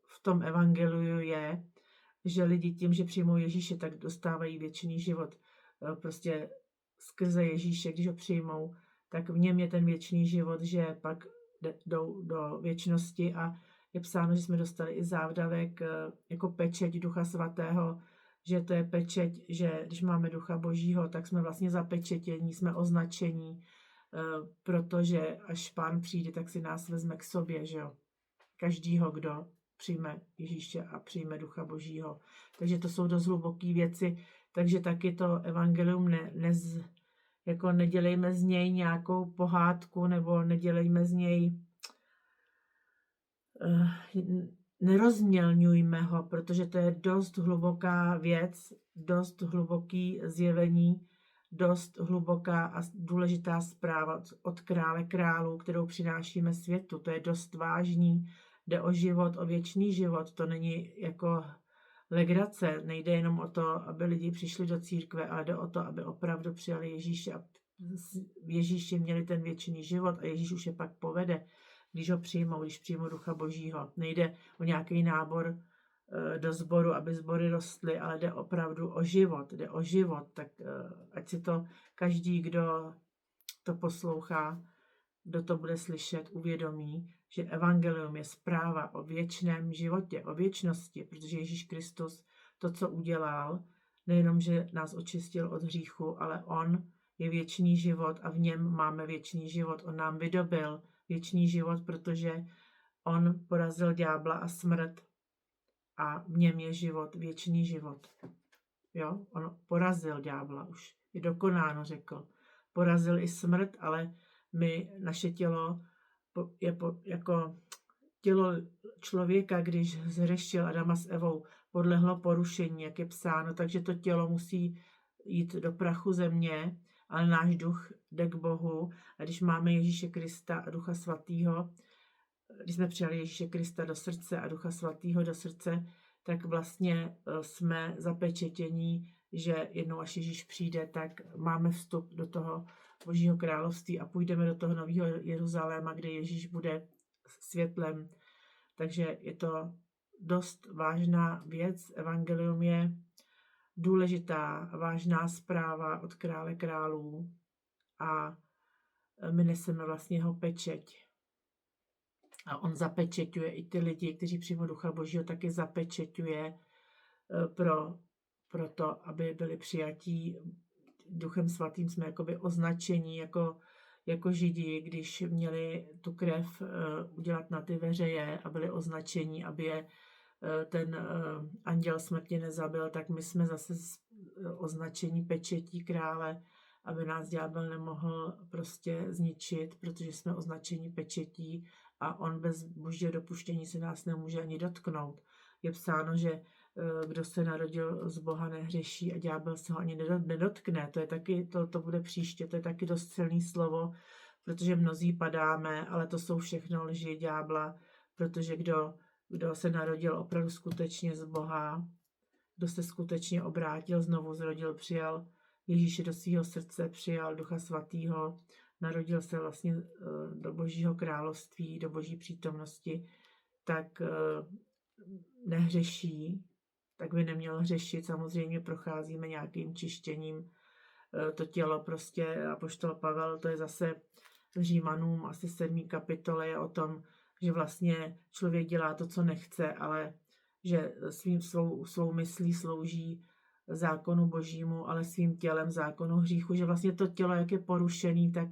v tom evangeliu je, že lidi tím, že přijmou Ježíše, tak dostávají věčný život. Prostě skrze Ježíše, když ho přijmou, tak v něm je ten věčný život, že pak jdou do věčnosti a je psáno, že jsme dostali i závdavek jako pečeť Ducha Svatého, že to je pečeť, že když máme Ducha Božího, tak jsme vlastně zapečetění, jsme označení, protože až Pán přijde, tak si nás vezme k sobě, že jo. Každýho, kdo přijme Ježíše a přijme Ducha Božího. Takže to jsou dost hluboké věci, takže taky to evangelium jako nedělejme z něj nějakou pohádku, nebo nedělejme z něj, nerozmělňujme ho, protože to je dost hluboká věc, dost hluboký zjevení, dost hluboká a důležitá zpráva od krále králů, kterou přinášíme světu. To je dost vážný, jde o život, o věčný život, to není jako legrace, nejde jenom o to, aby lidi přišli do církve, ale jde o to, aby opravdu přijali Ježíše a v Ježíši měli ten věčný život a Ježíš už je pak povede, když ho přijmou, když přijmou Ducha Božího. Nejde o nějaký nábor do sboru, aby sbory rostly, ale jde opravdu o život, tak ať si to každý, kdo to poslouchá, kdo to bude slyšet, uvědomí, že evangelium je zpráva o věčném životě, o věčnosti, protože Ježíš Kristus to, co udělal, nejenom, že nás očistil od hříchu, ale on je věčný život a v něm máme věčný život. On nám vydobil věčný život, protože on porazil ďábla a smrt a v něm je život, věčný život. Jo? On porazil ďábla, už je dokonáno, řekl. Porazil i smrt, ale naše tělo je jako tělo člověka, když zhřešil Adama s Evou, podlehlo porušení, jak je psáno, takže to tělo musí jít do prachu země, ale náš duch jde k Bohu. A když máme Ježíše Krista a Ducha Svatého, když jsme přijali Ježíše Krista do srdce a Ducha Svatého do srdce, tak vlastně jsme zapečetění, že jednou až Ježíš přijde, tak máme vstup do toho Božího království a půjdeme do toho nového Jeruzaléma, kde Ježíš bude světlem. Takže je to dost vážná věc. Evangelium je důležitá, vážná zpráva od krále králů a my neseme vlastně jeho pečeť. A on zapečeťuje i ty lidi, kteří přijmou Ducha Božího, taky zapečeťuje pro to, aby byli přijatí Duchem Svatým. Jsme jakoby označení jako Židi, když měli tu krev udělat na ty veřeje a byli označení, aby je ten anděl smrti nezabil, tak my jsme zase označení pečetí krále, aby nás ďábel nemohl prostě zničit, protože jsme označení pečetí a on bez božího dopuštění se nás nemůže ani dotknout. Je psáno, že kdo se narodil z Boha nehřeší a ďábel se ho ani nedotkne. To je taky, to bude příště, to je taky dost silný slovo, protože mnozí padáme, ale to jsou všechno lži ďábla, protože kdo se narodil opravdu skutečně z Boha, kdo se skutečně obrátil, znovu zrodil, přijal Ježíše do svého srdce, přijal Ducha Svatého, narodil se vlastně do Božího království, do Boží přítomnosti, tak nehřeší, tak by neměl hřešit. Samozřejmě procházíme nějakým čištěním. To tělo prostě, apoštol Pavel, to je zase v Římanům asi 7. kapitole je o tom, že vlastně člověk dělá to, co nechce, ale že svou myslí slouží zákonu Božímu, ale svým tělem zákonu hříchu, že vlastně to tělo, jak je porušený, tak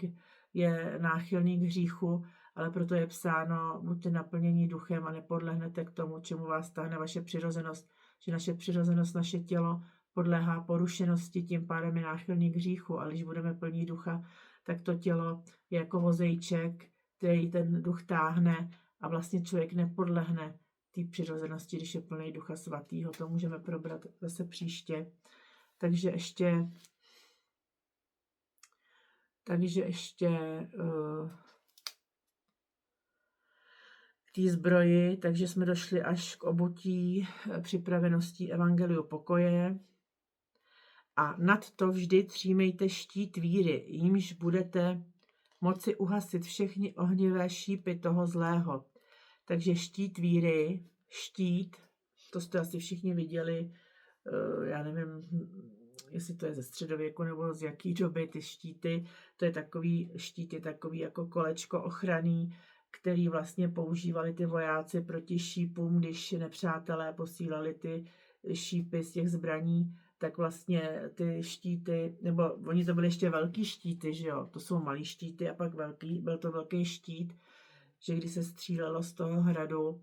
je náchylný k hříchu, ale proto je psáno, buďte naplněni duchem a nepodlehnete k tomu, čemu vás táhne vaše přirozenost, že naše přirozenost, naše tělo podléhá porušenosti, tím pádem je náchylný k hříchu, ale když budeme plní ducha, tak to tělo je jako vozejček, který ten duch táhne a vlastně člověk nepodlehne té přirozenosti, když je plný Ducha Svatého. To můžeme probrat zase příště. Takže ještě k té zbroji, takže jsme došli až k obutí připraveností evangeliu pokoje. A nad to vždy třímejte štít víry, jímž budete moci uhasit všechny ohnivé šípy toho zlého. Takže štít víry, štít, to jste asi všichni viděli, já nevím, jestli to je ze středověku nebo z jaký doby ty štíty, to je takový, štít je takový jako kolečko ochranný, který vlastně používali ty vojáci proti šípům, když nepřátelé posílali ty šípy z těch zbraní, tak vlastně ty štíty, nebo oni to byly ještě velký štíty, že jo, to jsou malý štíty a pak byl to velký štít, že když se střílelo z toho hradu,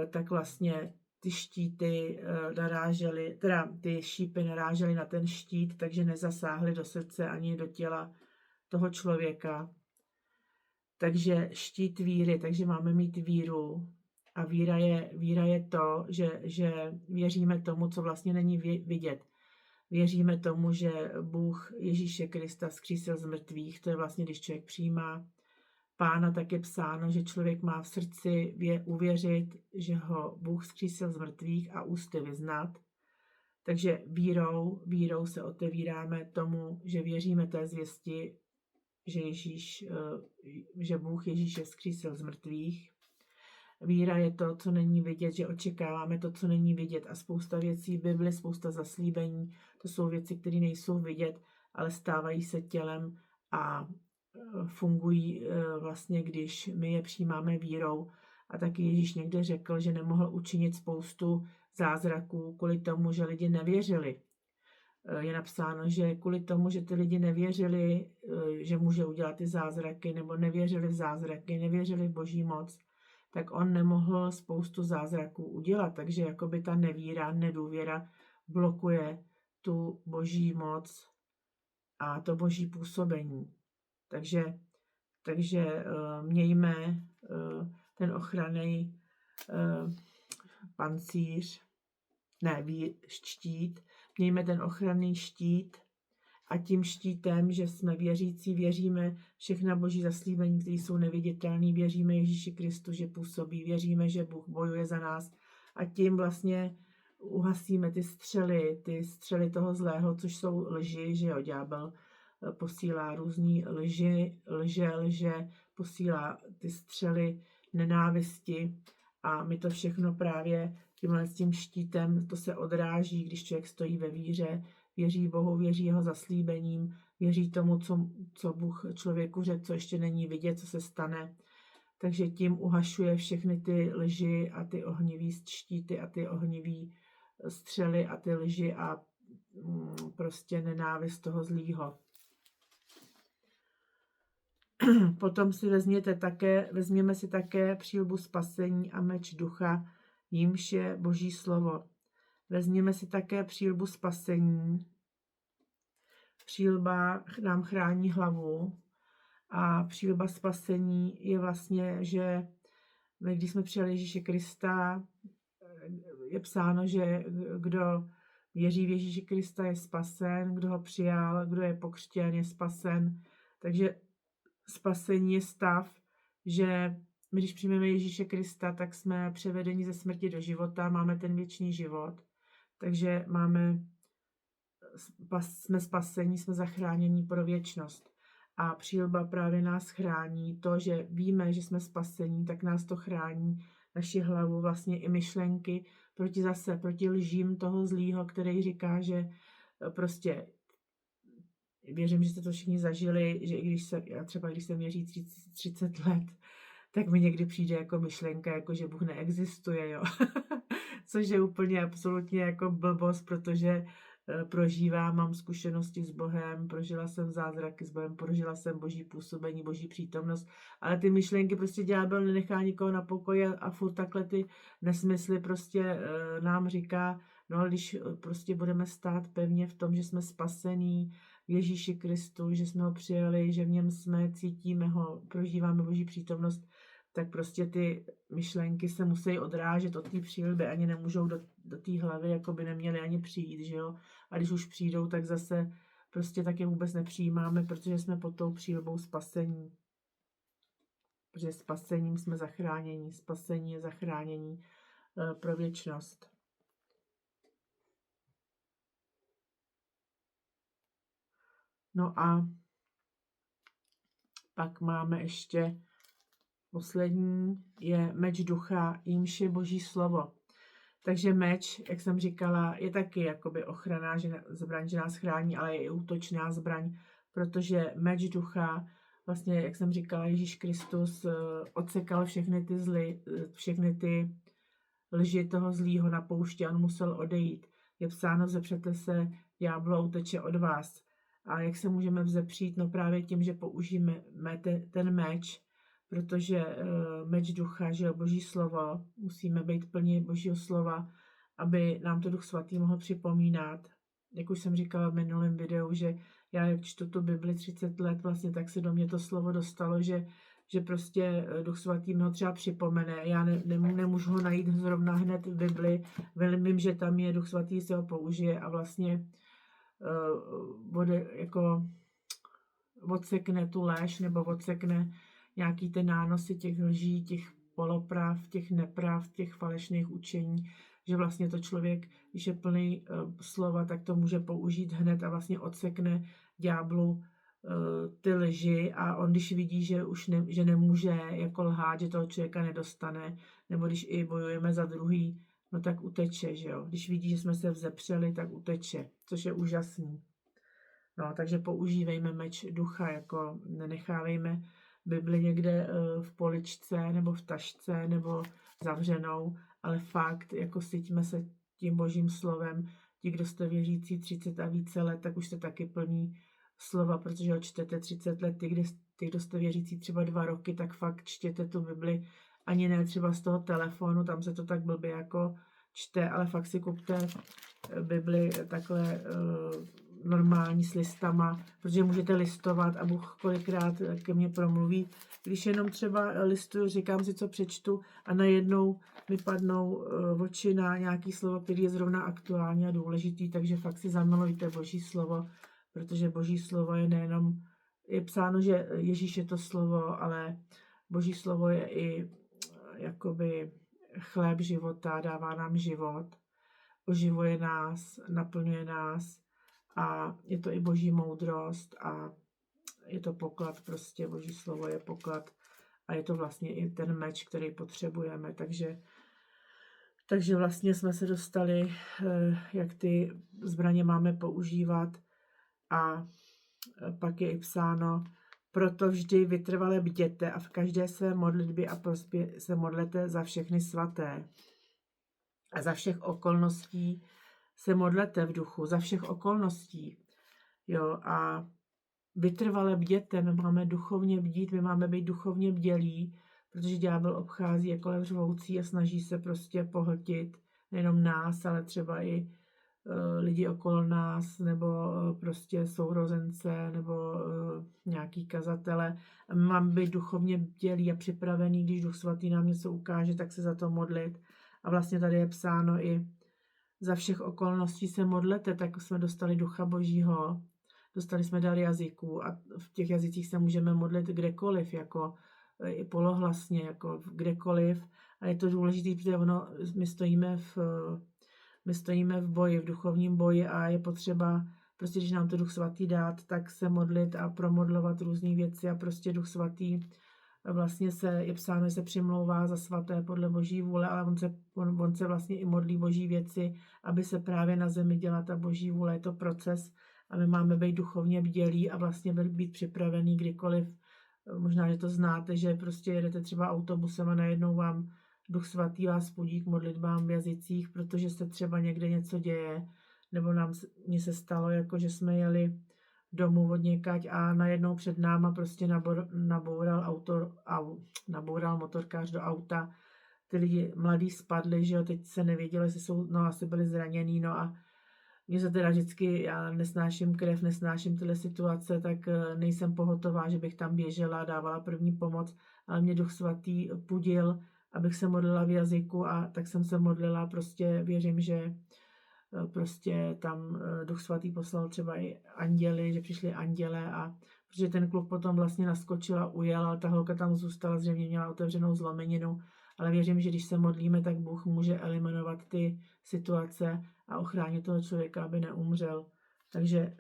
tak vlastně ty štíty narážely, teda ty šípy narážely na ten štít, takže nezasáhly do srdce ani do těla toho člověka. Takže štít víry, takže máme mít víru. A víra je to, že věříme tomu, co vlastně není vidět. Věříme tomu, že Bůh Ježíše Krista vzkřísil z mrtvých. To je vlastně, když člověk přijímá Pána, tak je psáno, že člověk má v srdci uvěřit, že ho Bůh vzkřísil z mrtvých a ústy vyznat. Takže vírou se otevíráme tomu, že věříme té zvěsti, že Bůh Ježíše vzkřísil z mrtvých. Víra je to, co není vidět, že očekáváme to, co není vidět. A spousta věcí v Bibli, spousta zaslíbení, to jsou věci, které nejsou vidět, ale stávají se tělem a fungují vlastně, když my je přijímáme vírou. A taky Ježíš někde řekl, že nemohl učinit spoustu zázraků kvůli tomu, že lidi nevěřili. Je napsáno, že kvůli tomu, že ty lidi nevěřili, že může udělat ty zázraky, nebo nevěřili v zázraky, nevěřili v Boží moc, tak on nemohl spoustu zázraků udělat. Takže jakoby ta nevíra, nedůvěra blokuje tu Boží moc a to Boží působení. Takže mějme ten ochranný pancíř, štít, mějme ten ochranný štít a tím štítem, že jsme věřící, věříme všechna Boží zaslíbení, které jsou neviditelné, věříme Ježíši Kristu, že působí, věříme, že Bůh bojuje za nás a tím vlastně uhasíme ty střely toho zlého, což jsou lži, že jo, ďábel posílá různý lže, posílá ty střely nenávisti a my to všechno právě tímhle s tím štítem, to se odráží, když člověk stojí ve víře, věří Bohu, věří jeho zaslíbením, věří tomu, co Bůh člověku řekl, co ještě není vidět, co se stane. Takže tím uhašuje všechny ty lži a ty ohnivý štíty a ty ohnivý střely a ty lži a prostě nenávist toho zlýho. Potom si vezměme si také přílbu spasení a meč ducha, jímž je Boží slovo. Vezměme si také přílbu spasení. Přílba nám chrání hlavu a přílba spasení je vlastně, že my, když jsme přijali Ježíše Krista, je psáno, že kdo věří v Ježíše Krista je spasen, kdo ho přijal, kdo je pokřtěn, je spasen. Takže spasení je stav, že my, když přijmeme Ježíše Krista, tak jsme převedeni ze smrti do života, máme ten věčný život. Takže jsme spasení, jsme zachránění pro věčnost. A přílba právě nás chrání. To, že víme, že jsme spasení, tak nás to chrání, naši hlavu, vlastně i myšlenky proti lžím toho zlýho, který říká, že prostě věřím, že jste to všichni zažili, že i když jsem věří 30 let, tak mi někdy přijde jako myšlenka, jako že Bůh neexistuje, jo. Což je úplně absolutně jako blbost, protože mám zkušenosti s Bohem, prožila jsem zázraky s Bohem, prožila jsem Boží působení, Boží přítomnost, ale ty myšlenky prostě ďábel nenechá nikoho na pokoji a furt takhle ty nesmysly prostě nám říká, no ale když prostě budeme stát pevně v tom, že jsme spasení v Ježíši Kristu, že jsme ho přijali, že v něm jsme, cítíme ho, prožíváme Boží přítomnost, tak prostě ty myšlenky se musí odrážet od té přílby, ani nemůžou do té hlavy, jako by neměly ani přijít, že jo. A když už přijdou, tak zase prostě tak je vůbec nepřijímáme, protože jsme pod tou přílbou spasení. Protože spasením jsme zachránění. Spasení je zachránění pro věčnost. No a pak máme ještě poslední, je meč ducha, jímž je Boží slovo. Takže meč, jak jsem říkala, je taky jakoby ochranná zbraň, že nás chrání, ale je i útočná zbraň, protože meč ducha, vlastně, jak jsem říkala, Ježíš Kristus odsekal všechny ty lži toho zlýho na poušti, on musel odejít. Je psáno, vzepřete se, ďáblo uteče od vás. A jak se můžeme vzepřít? No právě tím, že použijeme ten meč, protože meč ducha, že jo, Boží slovo, musíme být plní Božího slova, aby nám to Duch Svatý mohl připomínat. Jak už jsem říkala v minulém videu, že já jak čtu tu Bibli 30 let, vlastně tak se do mě to slovo dostalo, že prostě Duch Svatý mi ho třeba připomene. Já nemůžu ho najít zrovna hned v Bibli, vím, že tam je, Duch Svatý se ho použije a vlastně odsekne tu lež nebo odsekne nějaký ty nánosy těch lží, těch polopravd, těch nepravd, těch falešných učení, že vlastně to člověk, když je plný slova, tak to může použít hned a vlastně odsekne ďáblu ty lži a on, když vidí, že už že nemůže jako lhát, že toho člověka nedostane, nebo když i bojujeme za druhý, no tak uteče, že jo. Když vidí, že jsme se vzepřeli, tak uteče, což je úžasný. No, takže používejme meč ducha, jako nenechávejme Bibli někde v poličce nebo v tašce nebo zavřenou, ale fakt, jako syťme se tím Božím slovem. Ti, kdo jste věřící 30 a více let, tak už jste taky plní slova, protože ho čtete 30 let. Ty, kdo jste věřící třeba 2 roky, tak fakt čtěte tu Bibli, ani ne třeba z toho telefonu, tam se to tak blbě jako čte, ale fakt si kupte Bibli takhle normální s listama, protože můžete listovat a Bůh kolikrát ke mně promluví. Když jenom třeba listuju, říkám si, co přečtu a najednou mi padnou oči na nějaký slovo, který je zrovna aktuální a důležitý, takže fakt si zamilujte Boží slovo, protože Boží slovo je nejenom, je psáno, že Ježíš je to slovo, ale Boží slovo je i jakoby chléb života, dává nám život, oživuje nás, naplňuje nás a je to i Boží moudrost a je to poklad, prostě Boží slovo je poklad a je to vlastně i ten meč, který potřebujeme, takže vlastně jsme se dostali, jak ty zbraně máme používat a pak je i psáno, proto vždy vytrvale bděte a v každé své modlitbě a prosbě se modlete za všechny svaté. A za všech okolností se modlete v duchu, za všech okolností. Jo, a vytrvale bděte, my máme duchovně bdít, my máme být duchovně bdělí, protože ďábel obchází jako lev řvoucí a snaží se prostě pohltit nejenom nás, ale třeba i lidi okolo nás, nebo prostě sourozence, nebo nějaký kazatele. A my máme být duchovně bdělí a připravený, když Duch Svatý nám něco ukáže, tak se za to modlit. A vlastně tady je psáno i za všech okolností se modlete, tak jsme dostali Ducha Božího, dostali jsme dar jazyků a v těch jazycích se můžeme modlit kdekoliv, jako i polohlasně, jako kdekoliv. A je to důležité, protože my stojíme v boji, v duchovním boji a je potřeba, prostě když nám to Duch Svatý dát, tak se modlit a promodlovat různé věci a prostě Duch Svatý vlastně je psáno, že se přimlouvá za svaté podle Boží vůle, ale on se vlastně i modlí Boží věci, aby se právě na zemi děla ta Boží vůle. Je to proces a my máme být duchovně bdělí a vlastně být připravený kdykoliv. Možná, že to znáte, že prostě jedete třeba autobusem a najednou vám Duch Svatý vás budí k modlitbám v jazycích, protože se třeba někde něco děje, nebo mně se stalo, jako že jsme jeli domů od někať a najednou před náma prostě naboural motorkář do auta. Ty lidi mladí spadli, že jo, teď se nevěděli, jestli jsou, no asi byli zranění, no a mně se teda vždycky, já nesnáším krev, nesnáším tyhle situace, tak nejsem pohotová, že bych tam běžela a dávala první pomoc, ale mě Duch Svatý pudil, abych se modlila v jazyku a tak jsem se modlila, prostě věřím, že prostě tam Duch Svatý poslal třeba i anděli, že přišli anděle a protože ten kluk potom vlastně naskočil a ujel, ale ta holka tam zůstala, zřejmě měla otevřenou zlomeninu, ale věřím, že když se modlíme, tak Bůh může eliminovat ty situace a ochránit toho člověka, aby neumřel. Takže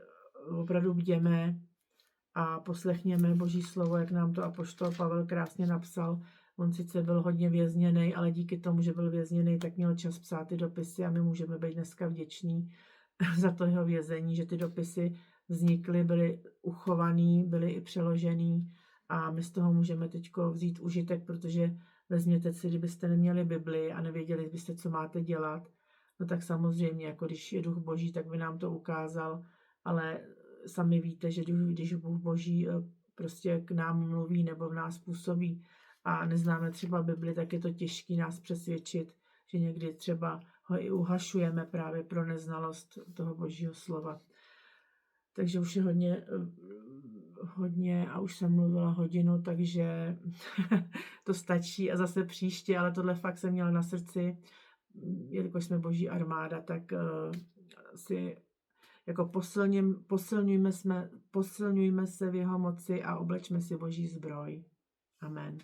opravdu bděme a poslechněme Boží slovo, jak nám to apoštol Pavel krásně napsal. On sice byl hodně vězněný, ale díky tomu, že byl vězněný, tak měl čas psát ty dopisy a my můžeme být dneska vděční za to jeho vězení, že ty dopisy vznikly, byly uchovaný, byly i přeložený a my z toho můžeme teď vzít užitek, protože vezměte si, kdybyste neměli Bibli a nevěděli byste, co máte dělat, no tak samozřejmě, jako když je duch Boží, tak by nám to ukázal, ale sami víte, že když Bůh Boží prostě k nám mluví nebo v nás působí a neznáme třeba Bibli, tak je to těžké nás přesvědčit, že někdy třeba ho i uhašujeme právě pro neznalost toho Božího slova. Takže už je hodně a už jsem mluvila hodinu, takže to stačí a zase příště, ale tohle fakt jsem měla na srdci, jelikož jsme Boží armáda, tak si jako posilňujme se v jeho moci a oblečme si Boží zbroj. Amen.